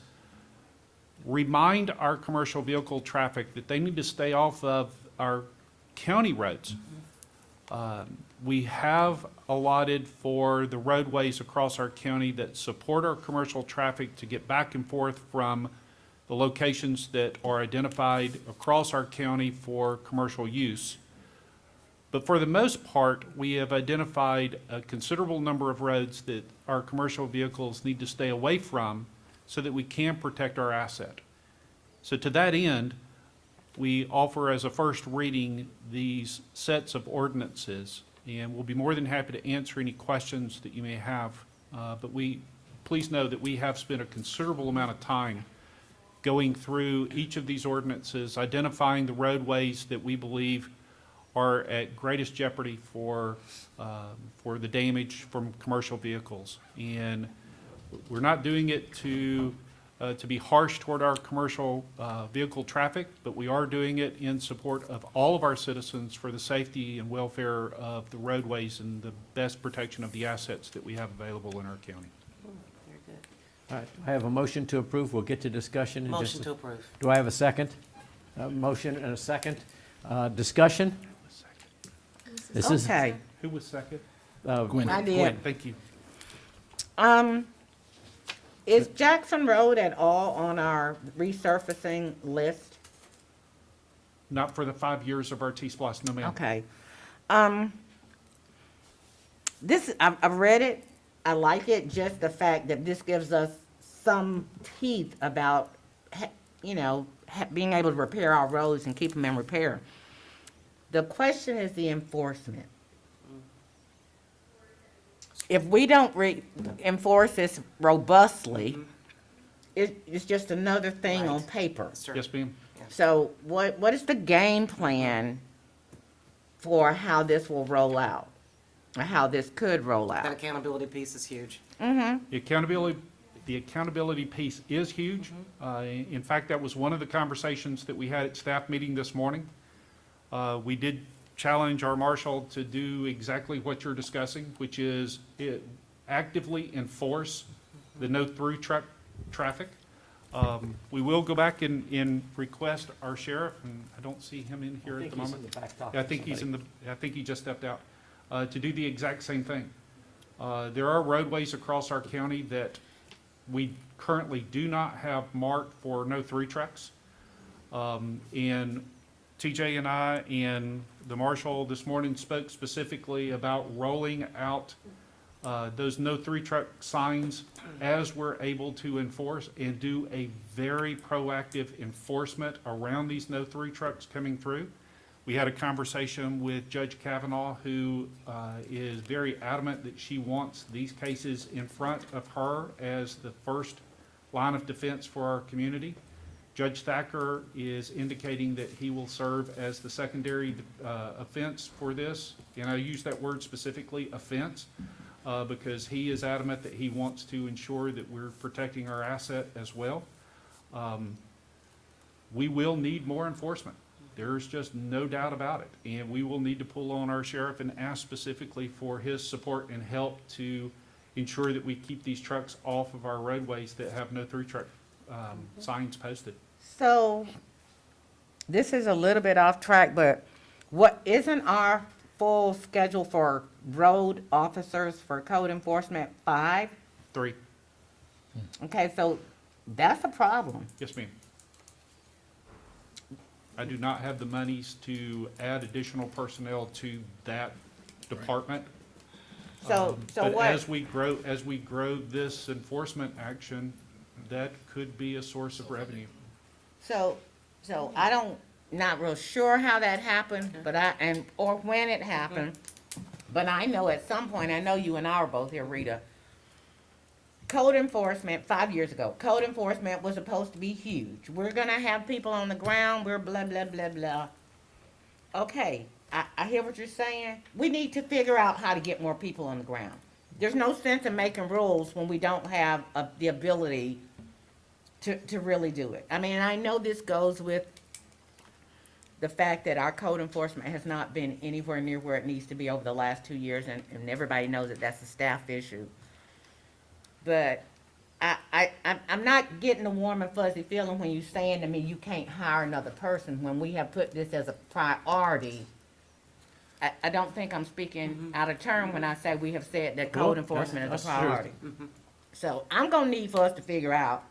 remind our commercial vehicle traffic that they need to stay off of our county roads. We have allotted for the roadways across our county that support our commercial traffic to get back and forth from the locations that are identified across our county for commercial use. But for the most part, we have identified a considerable number of roads that our commercial vehicles need to stay away from so that we can protect our asset. So to that end, we offer as a first reading these sets of ordinances, and we'll be more than happy to answer any questions that you may have. But please know that we have spent a considerable amount of time going through each of these ordinances, identifying the roadways that we believe are at greatest jeopardy for the damage from commercial vehicles. And we're not doing it to be harsh toward our commercial vehicle traffic, but we are doing it in support of all of our citizens for the safety and welfare of the roadways and the best protection of the assets that we have available in our county. Very good. All right, I have a motion to approve. We'll get to discussion in just Motion a... to approve. Do I have a second? A motion and a second. Discussion? This is, Okay, Who was second? Gwen. I did. Thank you. Is Jackson Road at all on our resurfacing list? Not for the 5 years of our T-Splosh, no ma'am. Okay. I've read it, I like it, just the fact that this gives us some teeth about, being able to repair our roads and keep them in repair. The question is the enforcement. If we don't enforce this robustly, it's just another thing on Right. paper. Sure. Yes, ma'am. So what is the game plan for how this will roll out? Or how this could roll That out? accountability piece is huge. Mm-hmm. The accountability piece is huge. In fact, that was one of the conversations that we had at staff meeting this morning. We did challenge our marshal to do exactly what you're discussing, which is actively enforce the no-through traffic. We will go back and request our sheriff, and I don't see him in here I at think the he's moment. in the back talking I to think he's somebody. I think he just stepped out, to do the exact same thing. There are roadways across our county that we currently do not have marked for no-through trucks. And TJ and I and the marshal this morning spoke specifically about rolling out those no-through truck signs as we're able to enforce and do a very proactive enforcement around these no-through trucks coming through. We had a conversation with Judge Kavanaugh, who is very adamant that she wants these cases in front of her as the first line of defense for our community. Judge Thacker is indicating that he will serve as the secondary offense for this, and I use that word specifically, offense, because he is adamant that he wants to ensure that we're protecting our asset as well. We will need more enforcement. There's just no doubt about it, and we will need to pull on our sheriff and ask specifically for his support and help to ensure that we keep these trucks off of our roadways that have no through truck signs posted. So, this is a little bit off track, but what, isn't our full schedule for road officers for code enforcement 5? 3, Okay, so that's a problem. yes ma'am. I do not have the monies to add additional personnel to that department. So But what? as we grow this enforcement action, that could be a source of revenue. So I don't, not real sure how that happened, but or when it happened. But I know at some point, I know you and I are both here, Rita. Code enforcement, 5 years ago, code enforcement was supposed to be huge. We're gonna have people on the ground, we're blah, blah, blah, blah. Okay, I hear what you're saying. We need to figure out how to get more people on the ground. There's no sense in making rules when we don't have the ability to really do it. I mean, I know this goes with the fact that our code enforcement has not been anywhere near where it needs to be over the last 2 years, and everybody knows that that's a staff issue. But I'm not getting a warm and fuzzy feeling when you're saying to me you can't hire another person when we have put this as a priority. I don't think I'm speaking out of turn when I say we have said that code enforcement is a that's true. priority. So I'm gonna need for us to figure out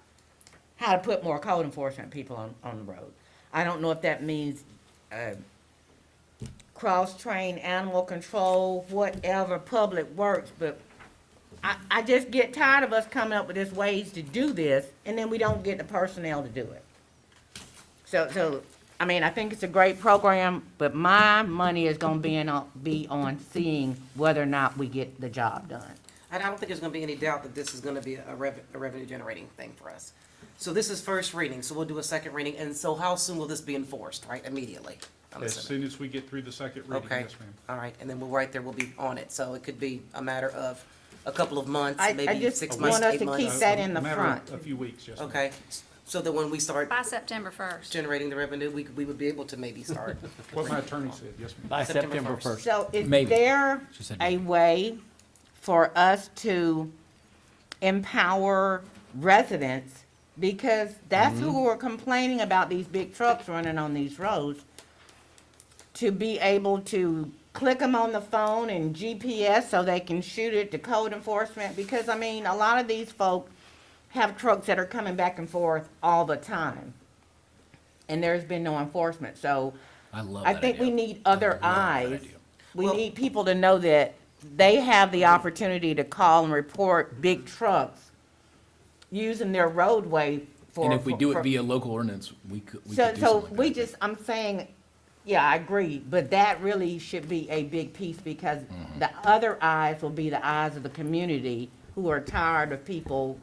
how to put more code enforcement people on the road. I don't know if that means, cross-train animal control, whatever, public works, but I just get tired of us coming up with these ways to do this, and then we don't get the personnel to do it. So, I mean, I think it's a great program, but my money is gonna be on seeing whether or not we get the job done. And I don't think there's gonna be any doubt that this is gonna be a revenue generating thing for us. So this is first reading, so we'll do a second reading, and so how soon will this be enforced, right? Immediately? I'm As assuming. soon as we get through the second reading, Okay, yes ma'am. all right, and then we'll, right there, we'll be on it, so it could be a matter of a couple of months, I maybe just 6 want months, us 8 to months. keep that in the A matter of front. A few weeks, yes ma'am. Okay, so that when we start By September 1st. generating the revenue, we would be able to maybe start. What my attorney said, yes ma'am. By September September 1st. 1st. So is Maybe. there She said a maybe. way for us to empower residents, because that's who are complaining about these big trucks running on these roads, to be able to click them on the phone and GPS so they can shoot it to code enforcement, because, I mean, a lot of these folk have trucks that are coming back and forth all the time, and there's been no enforcement, so I love I that think we idea. need other I love that eyes. idea. We Well- need people to know that they have the opportunity to call and report big trucks using their roadway for. And if we do for- it via local ordinance, we could do So, something so like we that. just, I'm saying, yeah, I agree, but that really should be a big piece, because Mm-hmm. the other eyes will be the eyes of the community who are tired of people.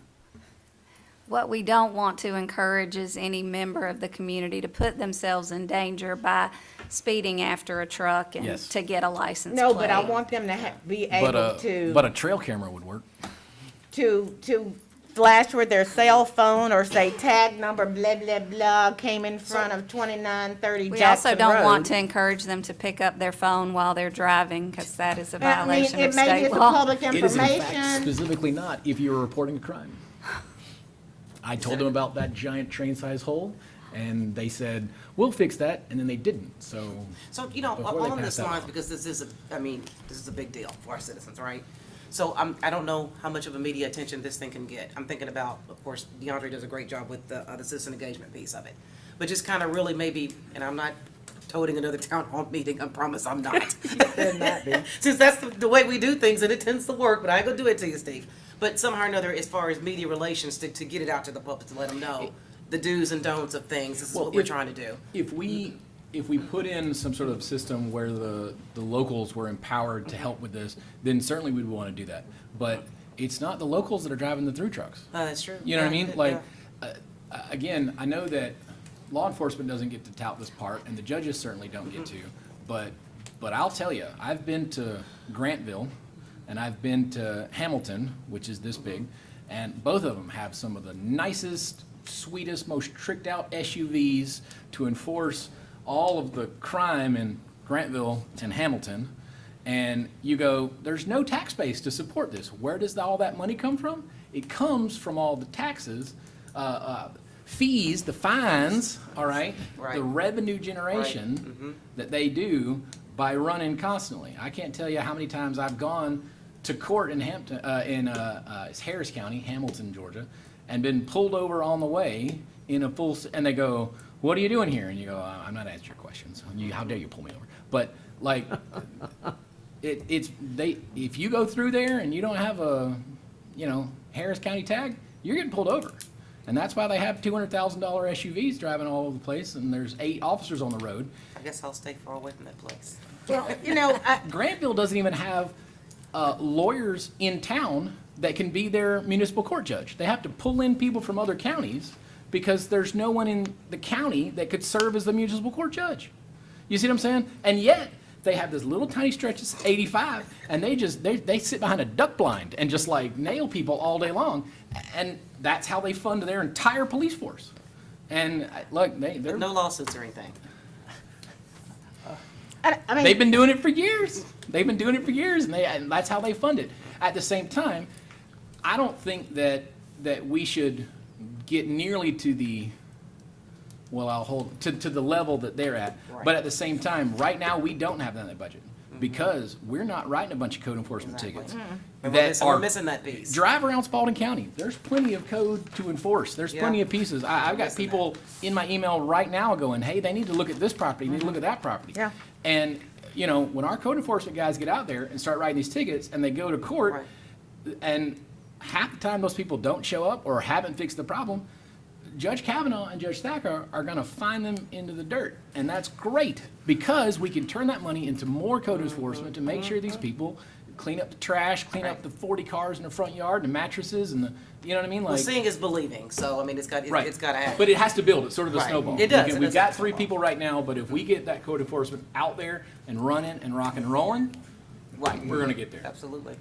What we don't want to encourage is any member of the community to put themselves in danger by speeding after a truck and Yes. to get a license No, but I plate. want them to be But able a trail camera would work. to flash with their cell phone or say tag number blah, blah, blah, came in front of 2930 We Jackson also don't want Road. to encourage them to pick up their phone while they're driving, because that is a I mean, violation of maybe state it's a law. public It is in fact information. specifically not if you're reporting a crime. I told them about that giant train-sized hole, and they said, we'll fix that, and then they didn't, so. So, you know, Before they along pass this that lines, law. because this is a big deal for our citizens, right? So I don't know how much of a media attention this thing can get. I'm thinking about, of course, DeAndre does a great job with the citizen engagement piece of it. But just kind of really maybe, and I'm not toting another town hall meeting, I promise I'm not. Since that's the way we do things, and it tends to work, but I ain't gonna do it to you, Steve. But somehow or another, as far as media relations, to get it out to the public, to let them know the do's and don'ts of things, this is Well, what we're if- trying to do. If we put in some sort of system where the locals were empowered to help with this, then certainly we'd want to do that. But it's not the locals that are driving the through trucks. That's true. You know what I Yeah, mean? yeah. Like, again, I know that law enforcement doesn't get to tout this part, and the judges certainly don't get to. But I'll tell you, I've been to Grantville, and I've been to Hamilton, which is this big, and both of them have some of the nicest, sweetest, most tricked out SUVs to enforce all of the crime in Grantville and Hamilton. And you go, there's no tax base to support this. Where does all that money come from? It comes from all the taxes, fees, the fines, all right? Right. The revenue generation that they do by running constantly. I can't tell you how many times I've gone to court in Hampton, it's Harris County, Hamilton, Georgia, and been pulled over on the way in a full, and they go, what are you doing here? And you go, I'm not answering your questions. How dare you pull me over? But like, if you go through there and you don't have a, Harris County tag, you're getting pulled over. And that's why they have $200,000 SUVs driving all over the place, and there's 8 officers on the road. I guess I'll stay far away from that place. Well, Grantville doesn't even have lawyers in town that can be their municipal court judge. They have to pull in people from other counties because there's no one in the county that could serve as the municipal court judge. You see what I'm saying? And yet, they have this little tiny stretch of 85, and they sit behind a duck blind and just like nail people all day long. And that's how they fund their entire police force. And look, they're No lawsuits or anything. I mean, they've been doing it for years. They've been doing it for years, and that's how they fund it. At the same time, I don't think that we should get nearly to the, to the level that they're at. Right. But at the same time, right now, we don't have that in the budget because we're not writing a bunch of code enforcement tickets And that we're are missing that piece. drive around Spalding County. There's plenty of code to enforce. There's Yeah. plenty of pieces. I've got missing people in my email right now going, hey, they need to look at this property, they need to look at that property. Yeah. And, when our code enforcement guys get out there and start writing these tickets and they go to court, Right. and half the time those people don't show up or haven't fixed the problem, Judge Kavanaugh and Judge Thacker are going to find them into the dirt. And that's great because we can turn that money into more code enforcement to make sure these people clean up the trash, clean up the 40 cars in the front yard, the mattresses, and the, you know what I mean? Well, Like, seeing is believing, so I mean, it's got to happen. but it has to build. It's sort of a Right. snowball. It does. It We've does got have a 3 snowball. people right now, but if we get that code enforcement out there and running and rocking and rolling, Right. we're going to get there. Absolutely.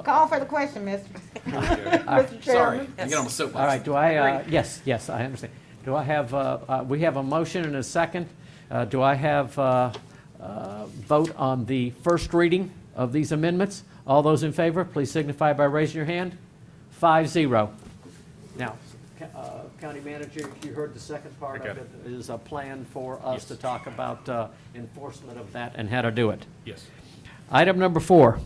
call for the question, Mr. Mr. Sorry, Chairman. I get on the soapbox. All right, do I, yes, I understand. Do I have, we have a motion and a second. Do I have vote on the first reading of these amendments? All those in favor, please signify by raising your hand. 5-0. Now, County Manager, you heard the second part I of got it, is a plan for us Yes. to talk about enforcement of that and how to do it. Yes. Item number 4,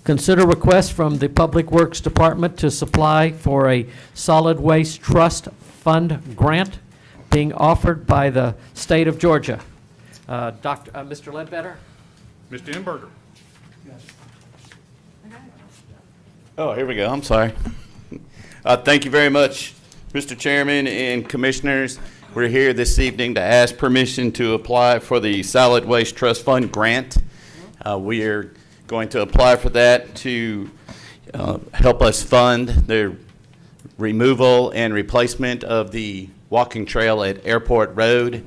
consider request from the Public Works Department to supply for a solid waste trust fund grant being offered by the state of Georgia. Mr. Ledbetter? Mr. Imberger? Oh, here we go. I'm sorry. Thank you very much, Mr. Chairman and Commissioners. We're here this evening to ask permission to apply for the Solid Waste Trust Fund grant. We are going to apply for that to help us fund the removal and replacement of the walking trail at Airport Road.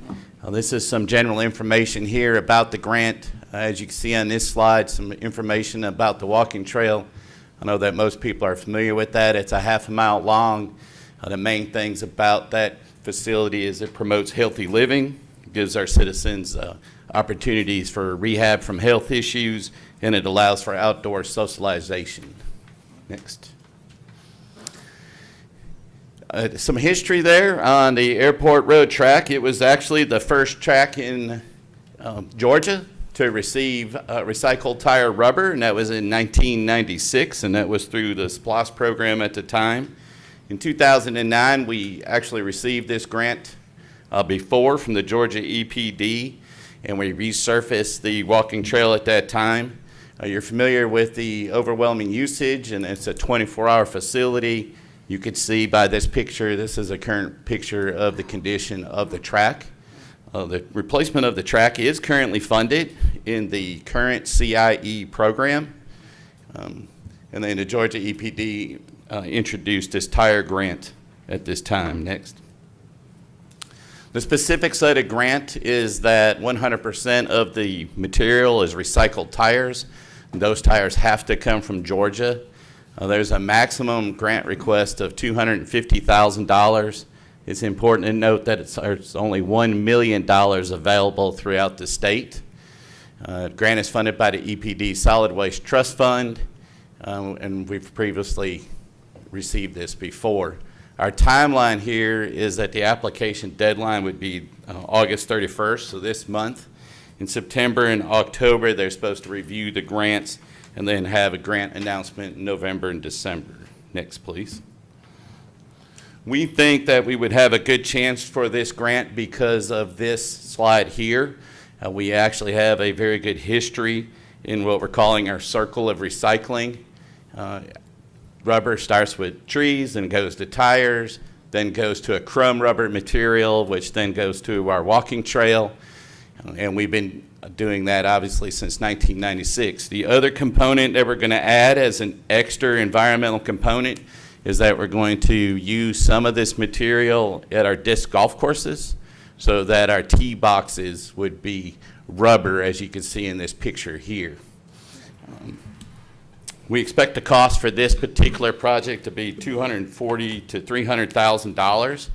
This is some general information here about the grant. As you can see on this slide, some information about the walking trail. I know that most people are familiar with that. It's a half a mile long. The main things about that facility is it promotes healthy living, gives our citizens opportunities for rehab from health issues, and it allows for outdoor socialization. Next. Some history there on the Airport Road track. It was actually the first track in Georgia to receive recycled tire rubber, and that was in 1996, and that was through the SPLOST program at the time. In 2009, we actually received this grant before from the Georgia EPD, and we resurfaced the walking trail at that time. You're familiar with the overwhelming usage, and it's a 24-hour facility. You can see by this picture, this is a current picture of the condition of the track. The replacement of the track is currently funded in the current CIE program. And then the Georgia EPD introduced this tire grant at this time. Next. The specifics of the grant is that 100% of the material is recycled tires. Those tires have to come from Georgia. There's a maximum grant request of $250,000. It's important to note that it's only $1 million available throughout the state. Grant is funded by the EPD Solid Waste Trust Fund, and we've previously received this before. Our timeline here is that the application deadline would be August 31st, so this month. In September and October, they're supposed to review the grants and then have a grant announcement in November and December. Next, please. We think that we would have a good chance for this grant because of this slide here. We actually have a very good history in what we're calling our circle of recycling. Rubber starts with trees and goes to tires, then goes to a crumb rubber material, which then goes to our walking trail. And we've been doing that obviously since 1996. The other component that we're going to add as an extra environmental component is that we're going to use some of this material at our disc golf courses so that our tee boxes would be rubber, as you can see in this picture here. We expect the cost for this particular project to be $240,000 to $300,000.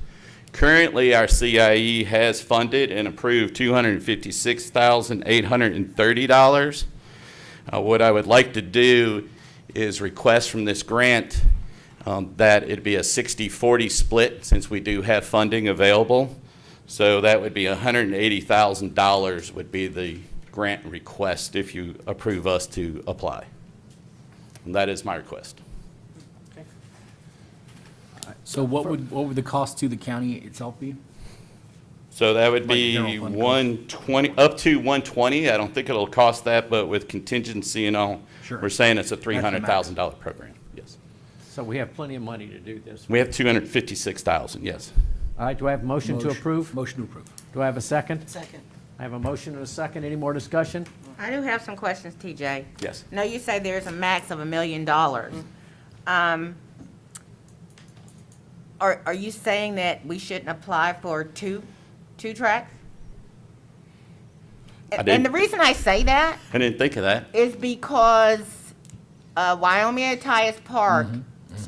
Currently, our CIE has funded and approved $256,830. What I would like to do is request from this grant that it be a 60-40 split, since we do have funding available. So that would be $180,000 would be the grant request if you approve us to apply. And that is my request. So what would the cost to the county itself be? So that would Like be general fund cost? 120, up to 120. I don't think it'll cost that, but with contingency and all, Sure. we're saying it's a the max. $300,000 program. Yes. So we have plenty of money to do this. We have 256,000, yes. All right, do I have a motion to approve? Motion to approve. Do I have a second? Second. I have a motion and a second. Any more discussion? I do have some questions, TJ. Yes. Now, you say there's a max of $1 million. Are you saying that we shouldn't apply for two tracks? I And did. the reason I say that I didn't think of that. is because Wyoming at Tyus Park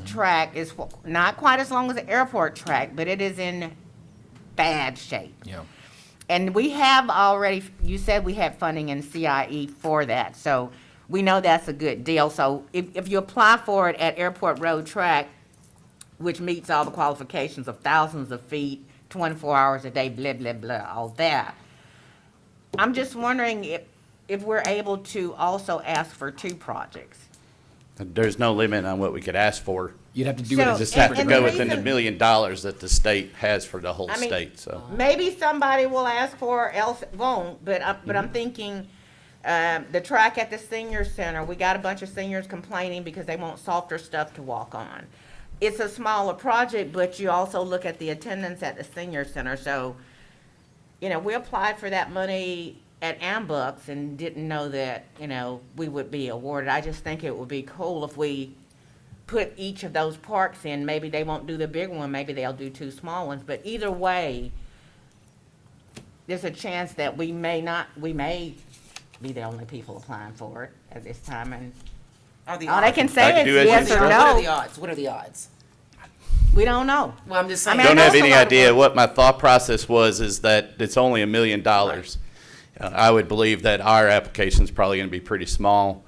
track is not quite as long as the airport track, but it is in bad shape. Yeah. And we have already, you said we had funding in CIE for that, so we know that's a good deal. So if you apply for it at Airport Road track, which meets all the qualifications of thousands of feet, 24 hours a day, blah, blah, blah, all that. I'm just wondering if we're able to also ask for 2 projects. There's no limit on what we could ask for. You'd have to do So- it We as a just have to and go the within the reason- $1 million that the state has for the whole I mean, state, so. Maybe somebody will ask for, else won't, but I'm thinking, the track at the senior center, we got a bunch of seniors complaining because they want softer stuff to walk on. It's a smaller project, but you also look at the attendance at the senior center, so, you know, we applied for that money at Ambucks and didn't know that, you know, we would be awarded. I just think it would be cool if we put each of those parks in. Maybe they won't do the big one, maybe they'll do 2 small ones, but either way, there's a chance that we may be the only people applying for it at this time, and Are the all they odds- can I say can do is as yes you or instruct. What are the no. odds? What are the odds? We don't know. Well, I'm just I saying. mean, I Don't know have it's a any lot of idea. work. What my thought process was is that it's only $1 million. I would believe that our application's probably gonna be pretty small.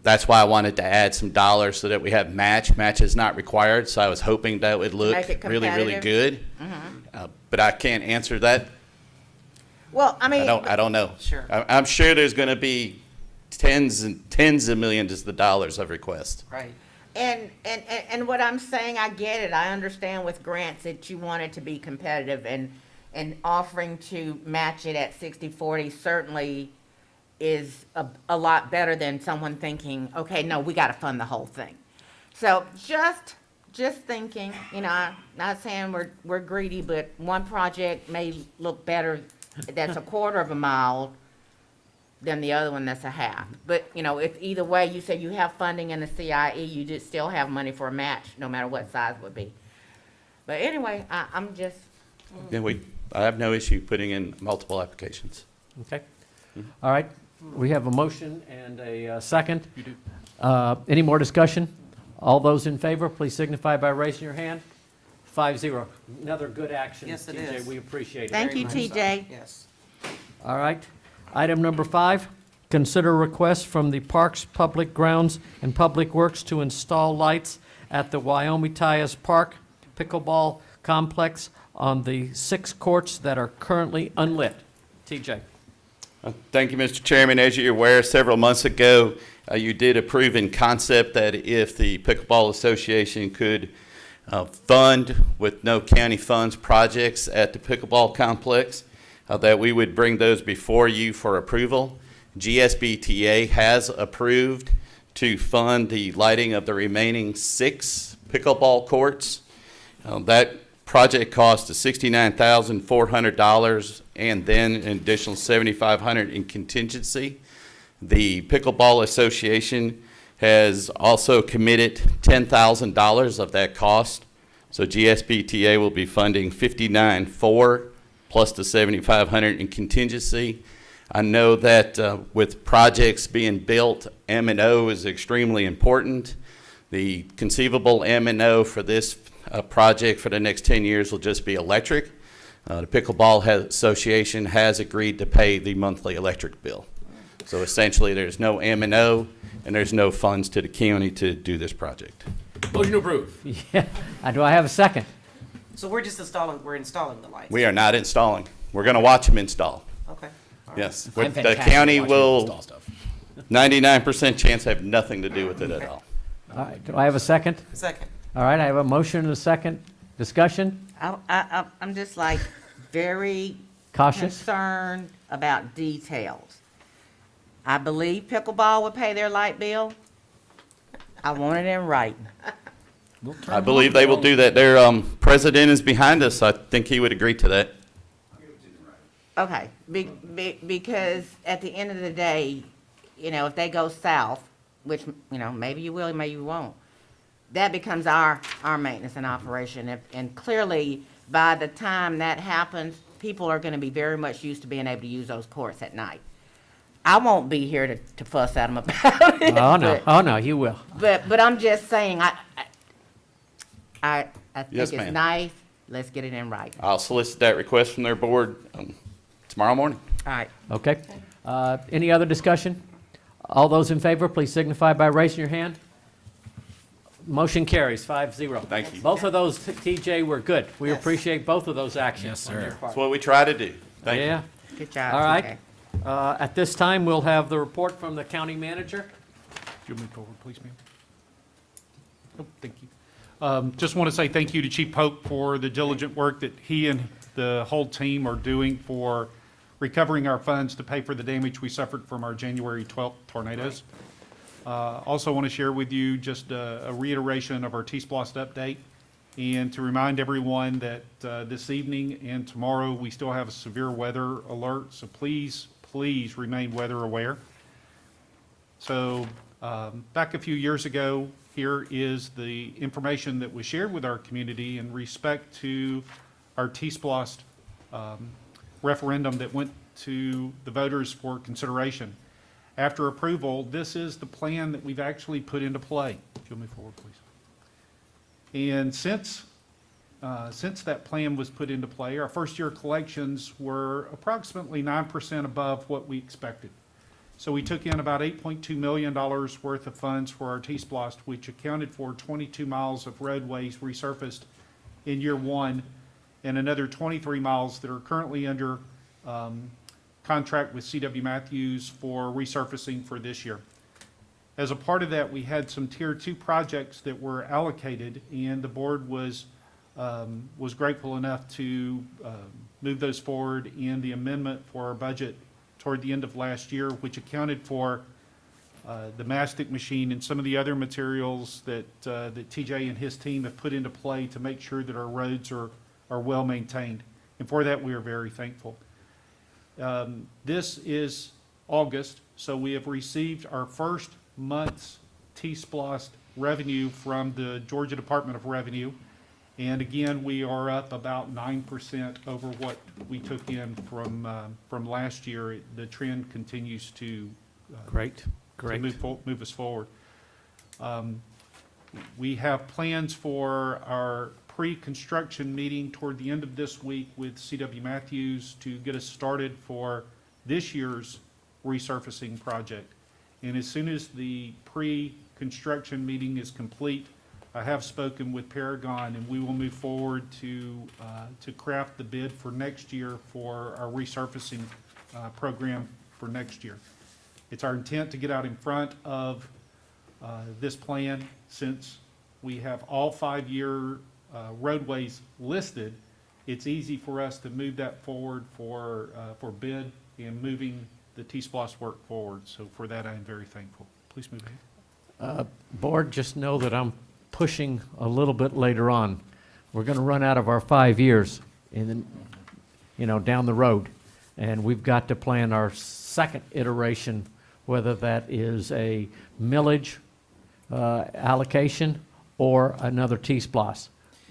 That's why I wanted to add some dollars so that we have match. Match is not required, so I was hoping that would look Make it really, really good. competitive. But I can't answer that. Well, I mean. I don't know. Sure. I'm sure there's gonna be tens and tens of millions of dollars of requests. Right. And what I'm saying, I get it. I understand with grants that you want it to be competitive, and offering to match it at 60-40 certainly is a lot better than someone thinking, okay, no, we gotta fund the whole thing. So just thinking, you know, I'm not saying we're greedy, but one project may look better that's a quarter of a mile than the other one that's a half. But, you know, if either way, you say you have funding in the CIE, you just still have money for a match, no matter what size it would be. But anyway, I'm just, Yeah, I have no issue putting in multiple applications. Okay. All right. We have a motion and a second. Any more discussion? All those in favor, please signify by raising your hand. 5-0. Another good action. Yes, it TJ. is. We appreciate it. thank Very you, much so. TJ. Yes. All right. Item number 5, consider request from the Parks, Public Grounds, and Public Works to install lights at the Wyoming-Tyus Park Pickleball Complex on the 6 courts that are currently unlit. TJ. Thank you, Mr. Chairman. As you're aware, several months ago, you did approve in concept that if the Pickleball Association could fund with no county funds projects at the pickleball complex, that we would bring those before you for approval. GSBTA has approved to fund the lighting of the remaining 6 pickleball courts. That project cost is $69,400 and then an additional $7,500 in contingency. The Pickleball Association has also committed $10,000 of that cost. So GSBTA will be funding $59,400 plus the $7,500 in contingency. I know that with projects being built, M&O is extremely important. The conceivable M&O for this project for the next 10 years will just be electric. The Pickleball Association has agreed to pay the monthly electric bill. So essentially, there's no M&O and there's no funds to the county to do this project. Motion to approve. Yeah. Do I have a second? So we're installing the lights. We are not installing. We're going to watch them install. Okay. All right. Yes. I'm The fantastic county watching them will, install stuff. 99% chance have nothing to do with it at all. All right. Do I have a second? Second. All right. I have a motion and a second. Discussion? I'm just like very Cautious? concerned about details. I believe pickleball would pay their light bill. I want it in writing. I believe they will do that. Their president is behind us. I think he would agree to that. Okay, because at the end of the day, you know, if they go south, which, you know, maybe you will, maybe you won't, that becomes our maintenance and operation. And clearly, by the time that happens, people are gonna be very much used to being able to use those courts at night. I won't be here to fuss at them about it. Oh, no. Oh, no, you will. But I'm just saying, I think Yes, it's ma'am. nice, let's get it in writing. I'll solicit that request from their board tomorrow morning. All right. Okay. Any other discussion? All those in favor, please signify by raising your hand. Motion carries 5-0. Thank you. Both of those, TJ, were good. We Yes. appreciate both of those actions. Yes, on your sir. part. That's what we try to do. Thank you. Yeah. Good job, All TJ. right. At this time, we'll have the report from the county manager. You'll move forward, please, ma'am. Oh, thank you. Just want to say thank you to Chief Pope for the diligent work that he and the whole team are doing for recovering our funds to pay for the damage we suffered from our January 12th tornadoes. Also want to share with you just a reiteration of our T-Splost update and to remind everyone that this evening and tomorrow, we still have a severe weather alert, so please remain weather aware. So back a few years ago, here is the information that was shared with our community in respect to our T-Splost referendum that went to the voters for consideration. After approval, this is the plan that we've actually put into play. If you'll move forward, please. And since that plan was put into play, our first-year collections were approximately 9% above what we expected. So we took in about $8.2 million worth of funds for our T-Splost, which accounted for 22 miles of roadways resurfaced in year one, and another 23 miles that are currently under contract with C.W. Matthews for resurfacing for this year. As a part of that, we had some Tier 2 projects that were allocated, and the board was grateful enough to move those forward in the amendment for our budget toward the end of last year, which accounted for the mastic machine and some of the other materials that TJ and his team have put into play to make sure that our roads are well maintained. And for that, we are very thankful. This is August, so we have received our first month's T-Splost revenue from the Georgia Department of Revenue. And again, we are up about 9% over what we took in from last year. The trend continues to Great. move us forward. We have plans for our pre-construction meeting toward the end of this week with C.W. Matthews to get us started for this year's resurfacing project. And as soon as the pre-construction meeting is complete, I have spoken with Paragon, and we will move forward to craft the bid for next year for our resurfacing program for next year. It's our intent to get out in front of this plan since we have all 5-year roadways listed. It's easy for us to move that forward for bid and moving the T-Splost work forward. So for that, I am very thankful. Please move ahead. Board, just know that I'm pushing a little bit later on. We're going to run out of our 5 years down the road. And we've got to plan our second iteration, whether that is a millage allocation or another T-Splost.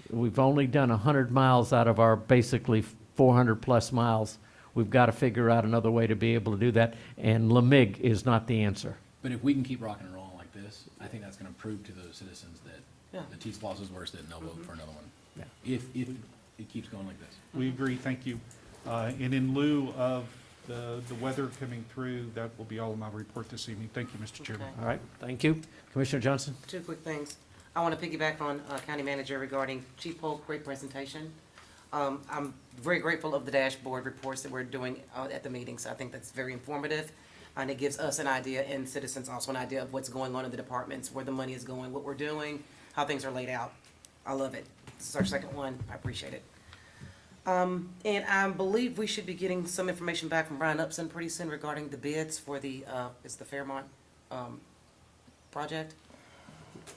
We've only done 100 miles out of our basically 400-plus miles. We've got to figure out another way to be able to do that, and LMIG is not the answer. But if we can keep rocking and rolling like this, I think that's going to prove to those citizens that the T-Splost is worth it, and they'll vote for another one. Yeah. If it keeps going like this. We agree, thank you. And in lieu of the weather coming through, that will be all of my report this evening. Thank you, Mr. Chairman. Okay. All right, thank you. Commissioner Johnson? 2 quick things. I want to piggyback on County Manager regarding Chief Polk, great presentation. I'm very grateful of the dashboard reports that we're doing at the meetings. I think that's very informative, and it gives us an idea, and citizens also an idea of what's going on in the departments, where the money is going, what we're doing, how things are laid out. I love it. This is our second one. I appreciate it. And I believe we should be getting some information back from Brian Upson pretty soon regarding the bids for the Fairmont project.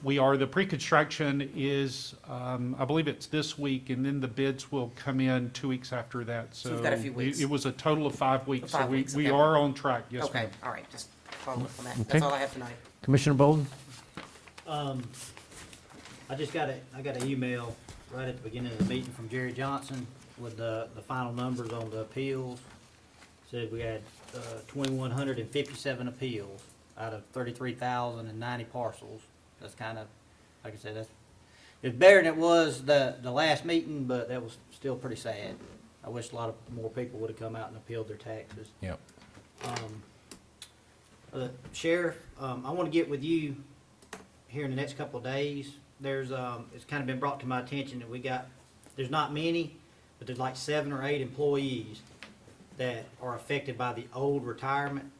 We are, the pre-construction is, I believe it's this week, and then the bids will come in 2 weeks after that. So we've got a few weeks. It was a total of 5 weeks. 5 So weeks, we okay. are on track, yes, Okay, ma'am. all right, just follow up on that. Okay. That's all I have tonight. Commissioner Bolden? I just got an email right at the beginning of the meeting from Jerry Johnson with the final numbers on the appeals. Said we had 2,157 appeals out of 33,090 parcels. That's kind of, like I said, it's better than it was the last meeting, but that was still pretty sad. I wish a lot of more people would have come out and appealed their taxes. Yep. Sheriff, I want to get with you here in the next couple of days there's, it's kind of been brought to my attention that there's not many, but there's like 7 or 8 employees that are affected by the old retirement.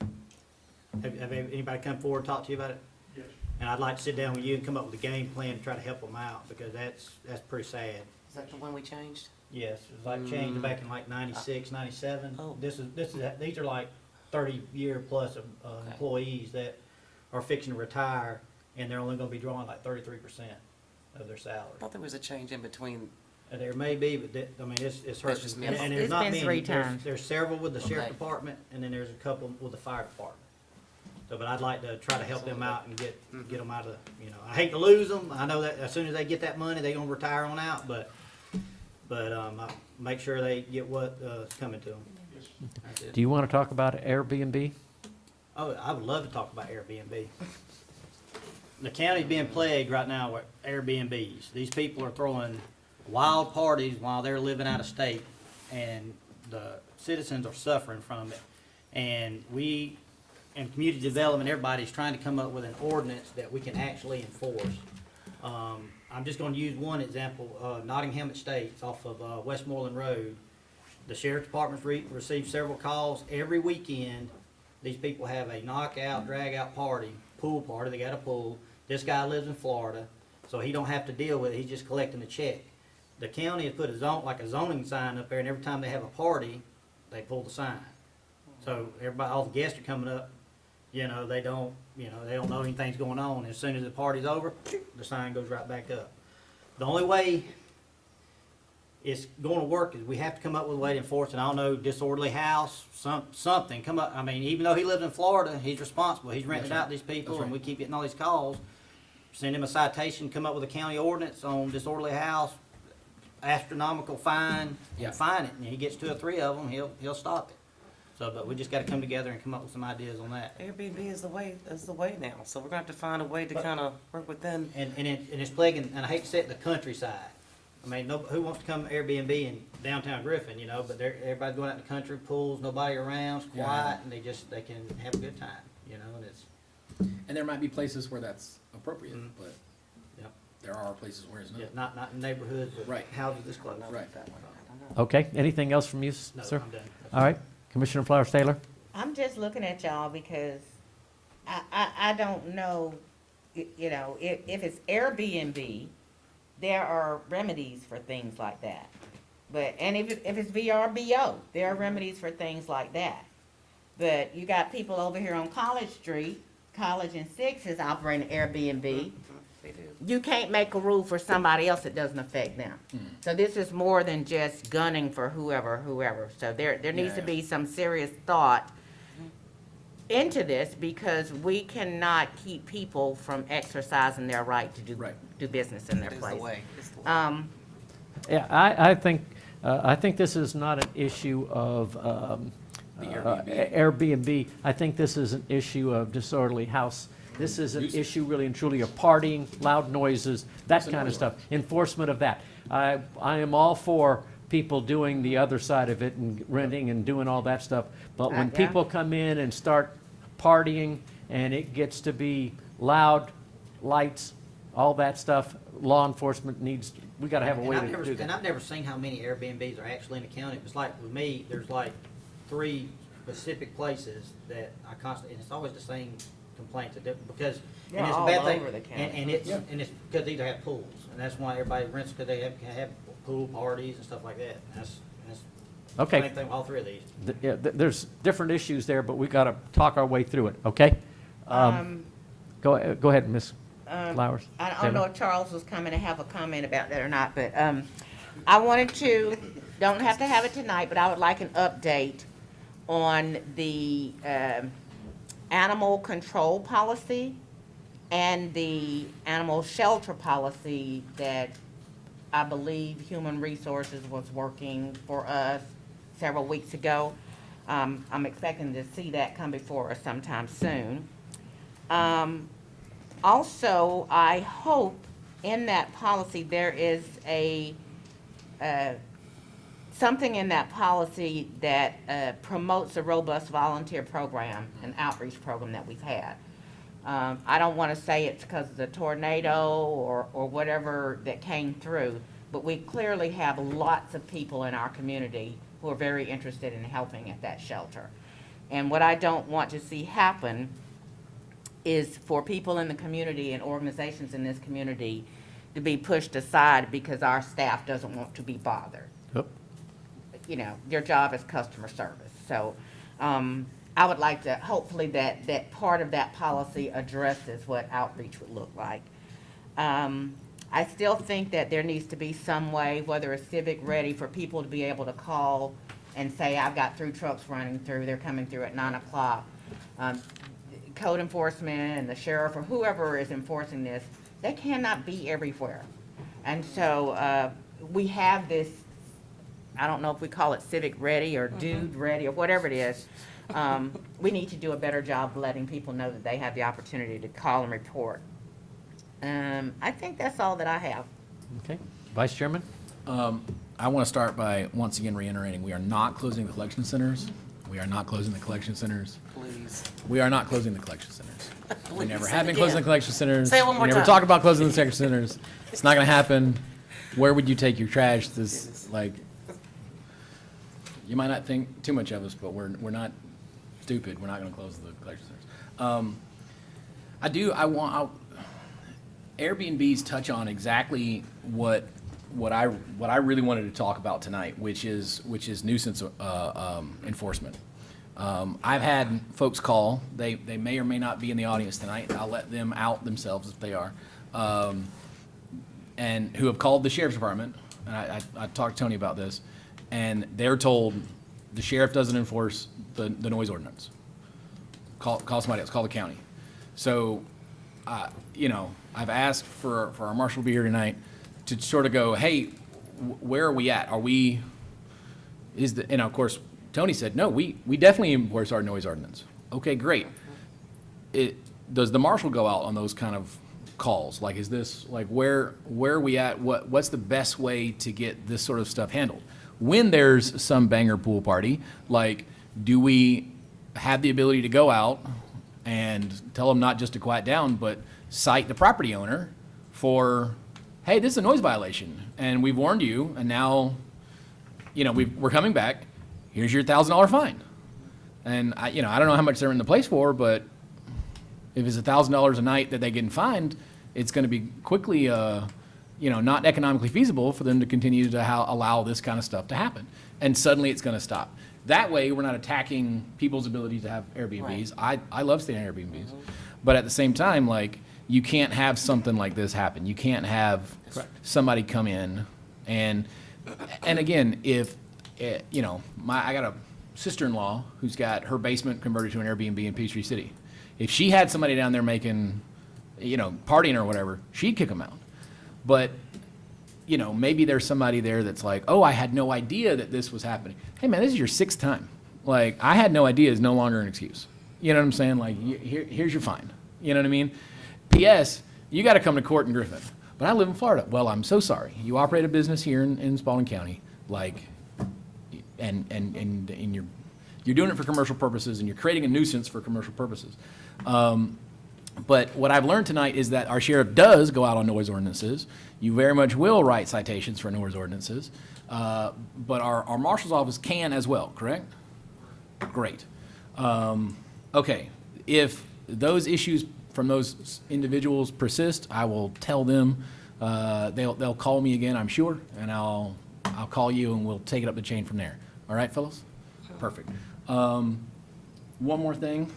Have anybody come forward and talked to you about it? Yes. And I'd like to sit down with you and come up with a game plan to try to help them out, because that's pretty sad. Is that the one we changed? Yes, it was like changed back in like 96, 97. Oh. These are like 30-year plus employees that are fixing to retire, and they're only gonna be drawing like 33% of their salary. I thought there was a change in between. There may be, but I mean, it's hurt. just And me. there's It's not been many. 3 times. There's several with the sheriff Okay. department, and then there's a couple with the fire department. So, but I'd like to try to help them out and get them out of, I hate to lose them. I know that as soon as they get that money, they're gonna retire on out, but I make sure they get what, is coming to them. That's it. Do you want to talk about Airbnb? Oh, I would love to talk about Airbnb. The county's being plagued right now with Airbnbs. These people are throwing wild parties while they're living out of state, and the citizens are suffering from it. And we, in community development, everybody's trying to come up with an ordinance that we can actually enforce. I'm just gonna use one example, Nottingham Estates off of Westmoreland Road. The sheriff's department's received several calls every weekend. These people have a knockout, drag-out party, pool party, they got a pool. This guy lives in Florida, so he don't have to deal with it, he's just collecting a check. The county has put a zoning sign up there, and every time they have a party, they pull the sign. So everybody, all the guests are coming up, they don't know anything's going on. As soon as the party's over, the sign goes right back up. The only way it's going to work is we have to come up with a way to enforce it. I don't know, disorderly house, something, come up. I mean, even though he lives in Florida, he's responsible. He's renting out these people, and we keep getting all these calls. Send him a citation, come up with a county ordinance on disorderly house, astronomical fine, Yeah. and fine it. And he gets 2 or 3 of them, he'll stop it. So, but we just gotta come together and come up with some ideas on that. Airbnb is the way now, so we're gonna have to find a way to kind of work within. And it's plaguing, and I hate to say it, the countryside. I mean, who wants to come Airbnb in downtown Griffin, but everybody's going out in the country, pools, nobody around, it's quiet, and they can have a good time, and it's. And there might be places where that's appropriate, Mhm. but Yep. there are places where it's not. Not in neighborhoods with Right. houses this close. Right. Okay, anything else from you, No, sir? I'm done. All right, Commissioner Flowers Taylor? I'm just looking at y'all because I don't know, if it's Airbnb, there are remedies for things like that. And if it's VRBO, there are remedies for things like that. But you got people over here on College Street, College and 6 is operating Airbnb. They do. You can't make a rule for somebody else that doesn't affect them. So this is more than just gunning for whoever. So there needs to Yeah. be some serious thought into this, because we cannot keep people from exercising their right to do business in their It is the place. way. It's the way. Yeah, I think this is not an issue of The Airbnb. Airbnb. I think this is an issue of disorderly house. This is an issue really and truly of partying, loud noises, that kind of stuff, enforcement of that. I am all for people doing the other side of it and renting and doing all that stuff. But when Yeah. people come in and start partying and it gets to be loud, lights, all that stuff, law enforcement we gotta have a way to do And that. I've never seen how many Airbnbs are actually in the county. It's like, with me, there's like 3 specific places that I constantly, and it's always the same complaints, because, They're and it's a all bad thing. over the county. And it's because they either have pools, and that's why everybody rents, because they have pool parties and stuff like that. And that's the Okay. same thing with all 3 of these. There's different issues there, but we gotta talk our way through it, okay? Go ahead, Ms. Flowers. I don't Taylor. know if Charles was coming to have a comment about that or not, but I wanted to, don't have to have it tonight, but I would like an update on the animal control policy and the animal shelter policy that I believe Human Resources was working for us several weeks ago. I'm expecting to see that come before us sometime soon. Also, I hope in that policy there is something in that policy that promotes a robust volunteer program and outreach program that we've had. I don't want to say it's because of the tornado or whatever that came through, but we clearly have lots of people in our community who are very interested in helping at that shelter. And what I don't want to see happen is for people in the community and organizations in this community to be pushed aside because our staff doesn't want to be bothered. Yep. You know, their job is customer service. So I would like to, hopefully that part of that policy addresses what outreach would look like. I still think that there needs to be some way, whether it's civic ready, for people to be able to call and say, I've got 3 trucks running through, they're coming through at 9 o'clock. Code enforcement and the sheriff or whoever is enforcing this, they cannot be everywhere. And so we have this, I don't know if we call it civic ready or dude ready or whatever it is. We need to do a better job letting people know that they have the opportunity to call and report. I think that's all that I have. Okay. Vice Chairman? I want to start by once again reiterating, we are not closing the collection centers. We are not closing the collection centers. Please. We are not closing the collection centers. We Please never say have it been closing the again. collection centers. Say it one more We never time. talked about closing the collection centers. It's not going to happen. Where would you take your trash? This, like, you might not think too much of us, but we're not stupid. We're not going to close the collection centers. Airbnbs touch on exactly what I really wanted to talk about tonight, which is nuisance enforcement. I've had folks call. They may or may not be in the audience tonight. I'll let them out themselves if they are, and who have called the sheriff's department. And I talked to Tony about this, and they're told the sheriff doesn't enforce the noise ordinance. Call somebody else. Call the county. So, I've asked for our marshal to be here tonight to sort of go, hey, where are we at? And of course, Tony said, no, we definitely enforce our noise ordinance. Okay, great. Does the marshal go out on those kind of calls? Like, is this, like, where are we at? What's the best way to get this sort of stuff handled? When there's some banger pool party, like, do we have the ability to go out and tell them not just to quiet down, but cite the property owner for, hey, this is a noise violation, and we've warned you, and now, we're coming back. Here's your $1,000 fine. And I don't know how much they're in the place for, but if it's $1,000 a night that they get fined, it's going to be quickly, not economically feasible for them to continue to allow this kind of stuff to happen. And suddenly it's going to stop. That way, we're not attacking people's ability to have Airbnbs. Right. I love staying in Airbnbs. Mm-hmm. But at the same time, like, you can't have something like this happen. You can't have somebody come in and again, if, I got a sister-in-law who's got her basement converted to an Airbnb in Peachtree City. If she had somebody down there making, partying or whatever, she'd kick them out. But, maybe there's somebody there that's like, oh, I had no idea that this was happening. Hey, man, this is your 6th time. Like, I had no idea is no longer an excuse. You know what I'm saying? Like, here's your fine. You know what I mean? P.S., you got to come to court in Griffin. But I live in Florida. Well, I'm so sorry. You operate a business here in Spalding County, like, and you're doing it for commercial purposes, and you're creating a nuisance for commercial purposes. But what I've learned tonight is that our sheriff does go out on noise ordinances. You very much will write citations for noise ordinances. But our marshal's office can as well, correct? Great. Okay, if those issues from those individuals persist, I will tell them, they'll call me again, I'm sure, and I'll call you and we'll take it up the chain from there. All right, fellas? Perfect. One more thing,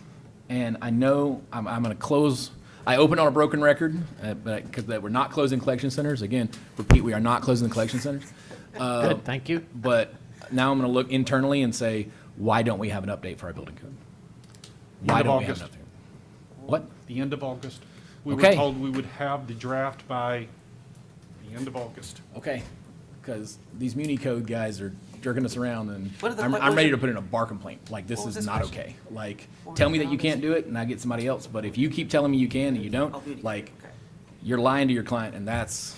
and I know I'm going to close. I opened on a broken record, but because we're not closing collection centers. Again, repeat, we are not closing the collection centers. Good, thank you. But now I'm going to look internally and say, why don't we have an update for our building code? Why don't we have an update? What? The end of August. We were Okay. told we would have the draft by the end of August. Okay, because these Muni Code guys are jerking us around, and What are the- I'm what was ready your- to put in a bar complaint. Like, this What was is this not question? okay. Like, tell me that you can't do it, and I get somebody else. But if you keep telling me you can and you don't, Oh, beauty. like, Okay. you're lying to your client, and that's,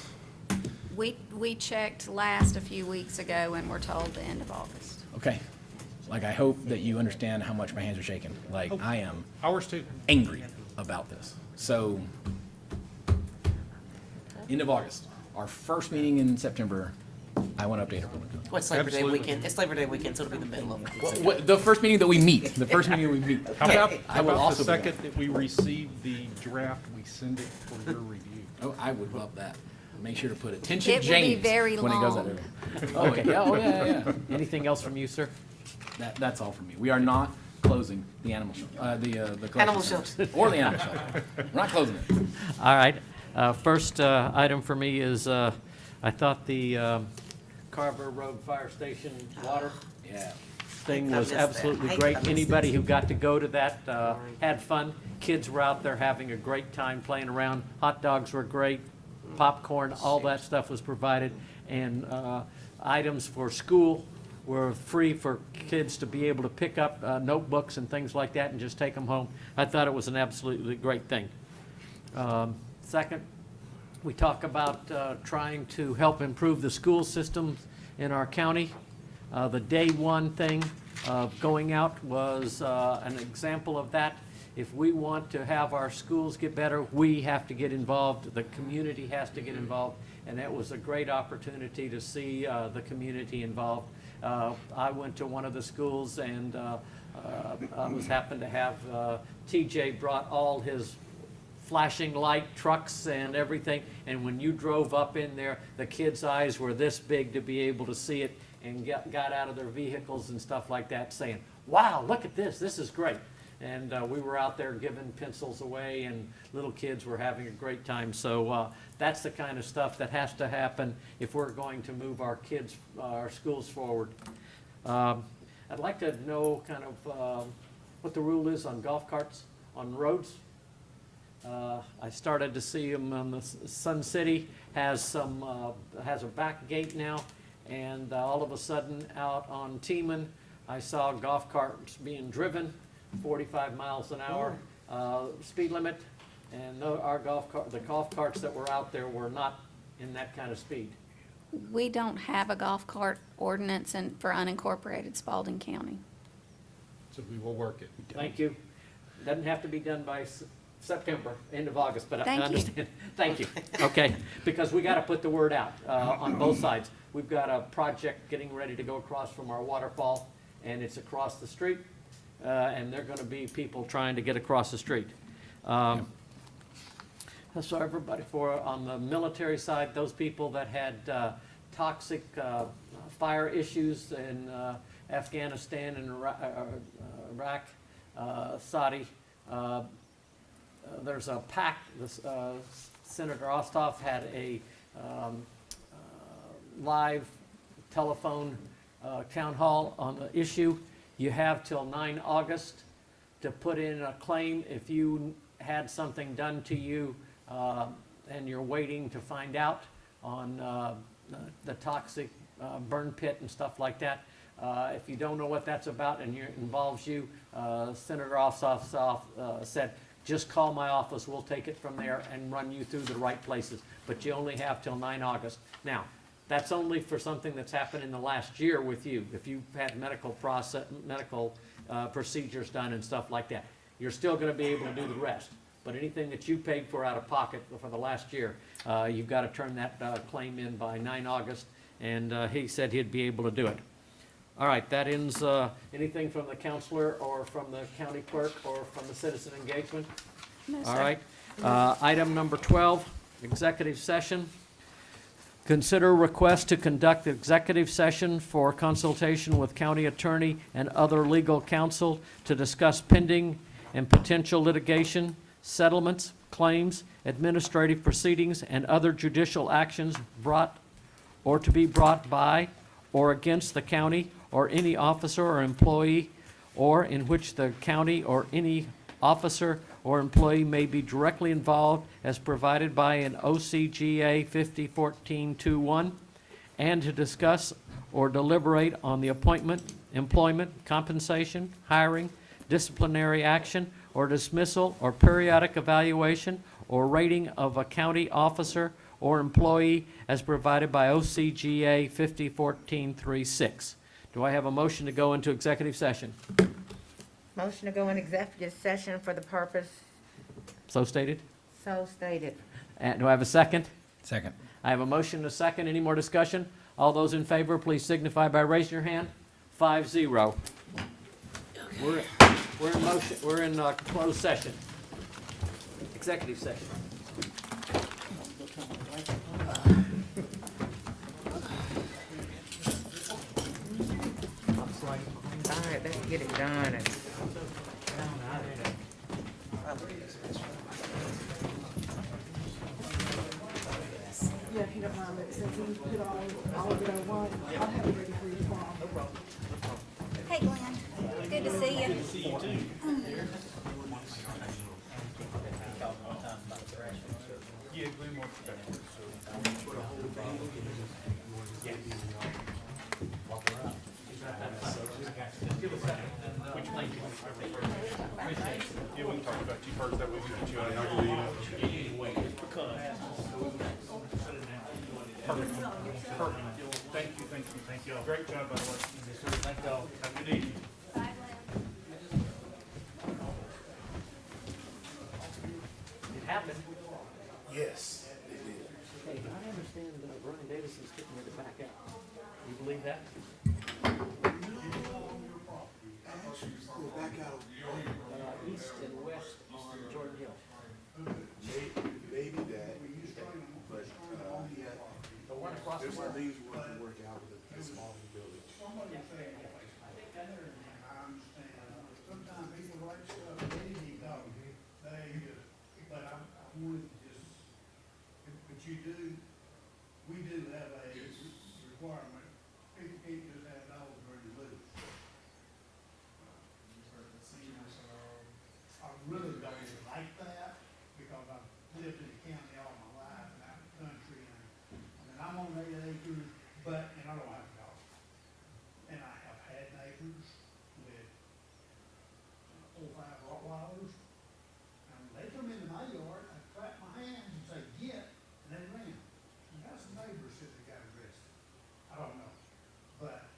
We checked last a few weeks ago and we're told the end of August. okay. Like, I hope that you understand how much my hands are shaking. Like, I am Ours too. angry. about this. So, end of August, our first meeting in September, I want to update everyone. What's Labor Day Absolutely. weekend? It's Labor Day weekend, so it'll be the middle of it. The first meeting that we meet, the first meeting we meet. How about, I how will about also the be there. second that we receive the draft, we send it for your review? Oh, I would love that. Make sure to put It attention will be James very when it goes out long. there. Oh, okay. Yeah, oh, yeah. Anything else from you, sir? That's all from me. We are not closing the animal shelter, the collection Animal centers. Or the animal shelter. We're not closing it. All right. First item for me is, I thought the Carver Road Fire Station water Yeah. thing I was missed that. absolutely I great. missed Anybody it. who got to go to that had fun. Kids were out there having a great time playing around. Hot dogs were great, popcorn, all that stuff was provided. And items for school were free for kids to be able to pick up notebooks and things like that and just take them home. I thought it was an absolutely great thing. Second, we talk about trying to help improve the school systems in our county. The day one thing of going out was an example of that. If we want to have our schools get better, we have to get involved. The community has to get involved. And that was a great opportunity to see the community involved. I went to one of the schools and I was happened to have TJ brought all his flashing light trucks and everything, and when you drove up in there, the kids' eyes were this big to be able to see it, and got out of their vehicles and stuff like that saying, wow, look at this is great. And we were out there giving pencils away, and little kids were having a great time. So that's the kind of stuff that has to happen if we're going to move our kids, our schools forward. I'd like to know kind of what the rule is on golf carts on roads. I started to see them on the Sun City has a back gate now, and all of a sudden out on Teeman, I saw golf carts being driven 45 miles an hour speed limit, and the golf carts that were out there were not in that kind of speed. We don't have a golf cart ordinance for unincorporated Spalding County. So we will work it. Thank you. Doesn't have to be done by September, end of August, but I Thank you. understand. Thank you. Okay, because we got to put the word out on both sides. We've got a project getting ready to go across from our waterfall, and it's across the street, and there are going to be people trying to get across the street. So everybody on the military side, those people that had toxic fire issues in Afghanistan and Iraq, Saudi, there's a pact. Senator Osthoff had a live telephone town hall on the issue. You have till 9 August to put in a claim if you had something done to you and you're waiting to find out on the toxic burn pit and stuff like that. If you don't know what that's about and it involves you, Senator Ossoff said, just call my office, we'll take it from there and run you through the right places. But you only have till 9 August. Now, that's only for something that's happened in the last year with you. If you've had medical procedures done and stuff like that, you're still going to be able to do the rest. But anything that you paid for out of pocket for the last year, you've got to turn that claim in by 9 August, and he said he'd be able to do it. All right, that ends anything from the counselor or from the county clerk or from the citizen engagement? No, All sir. right. Item number 12, executive session. Consider request to conduct executive session for consultation with county attorney and other legal counsel to discuss pending and potential litigation, settlements, claims, administrative proceedings, and other judicial actions brought or to be brought by or against the county or any officer or employee, or in which the county or any officer or employee may be directly involved as provided by an OCGA 5014-21, and to discuss or deliberate on the appointment, employment, compensation, hiring, disciplinary action, or dismissal, or periodic evaluation, or rating of a county officer or employee as provided by OCGA 5014-36. Do I have a motion to go into executive session? Motion to go in executive session for the purpose So stated? So stated. And do I have a second? Second. I have a motion and a second. Any more discussion? All those in favor, please signify by raising your hand. 5-0. We're in closed session. Executive session. All right, let's get it done. Yeah, if you don't mind, but since you put all of it on one, I'll have it ready for you tomorrow. Hey, Glenn, good to see you. Thank you all. Great job, by the way. Thank y'all. Have a good evening. It happened. Yes. Hey, I understand Brian Davison's getting ready to back out. You believe that? Back out. East and west on Jordan Hill. Maybe that, but, yeah. The one across There's the some things we want to work out with the small village. Sometimes people write stuff, they didn't even know, but I wanted to just, but you do, we do have a requirement, people can't just have dogs during the loose. I really don't like that, because I've lived in the county all my life, and out in the country, and, I'm on 8 acres, and I don't have a dog. And I have had neighbors with 4 or 5 Rottweilers, and they come into my yard, I clap my hands and say, get, and they ran. And got some neighbors said they got arrested. I don't know. But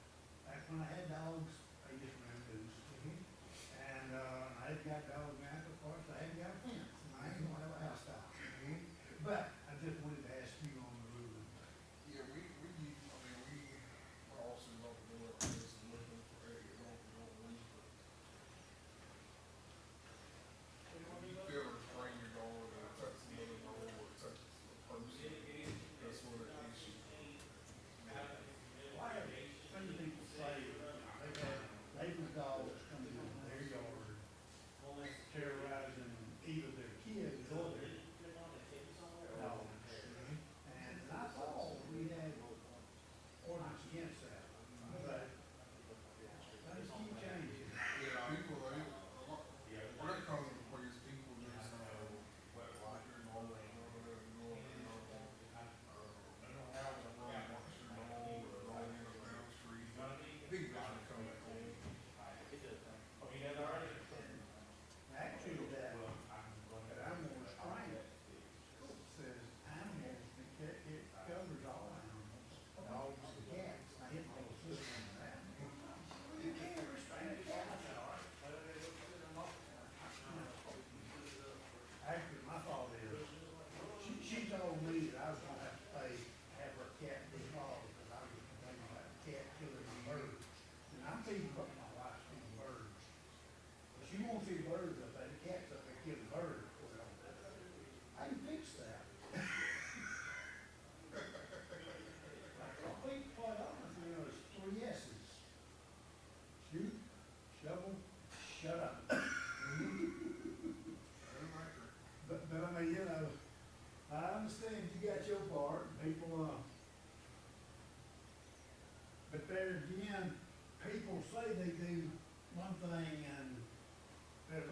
back when I had dogs, they just ran loose. And, I had got dogs now, of course, I hadn't got a fence, and I ain't gonna have a house dog. But I just wanted to ask you on the ruling. Yeah, we also love to do it, just looking for a don't leave. When you feel or train your dog, or touch another dog, or touch a person, that's what it is. Why have some people say, they've had neighbors' dogs come in their yard, terrorizing either their kids or their dogs. And I thought we had ordinance against that, but things keep changing. Yeah, people, what that comes into play is people just, watching all that, they don't have a run, watch your dog, or dog in the down the street. Big guys come back home. Actually, that animal restraint says animals, it covers all animals, dogs and cats. I hit my little sister on that. You can't restrain a cat. Actually, my thought is, she told me that I was gonna have to have her cat declawed, because I was complaining about the cat killing my birds. And I'm feeding, my wife's feeding birds. But she won't feed birds up there, the cat's up there killing birds. Well, I can fix that. I think, quite honestly, there's 3 S's. Shoot, shovel, shut up. But I mean, I understand you got your part, people, but there again, people say they do one thing and there's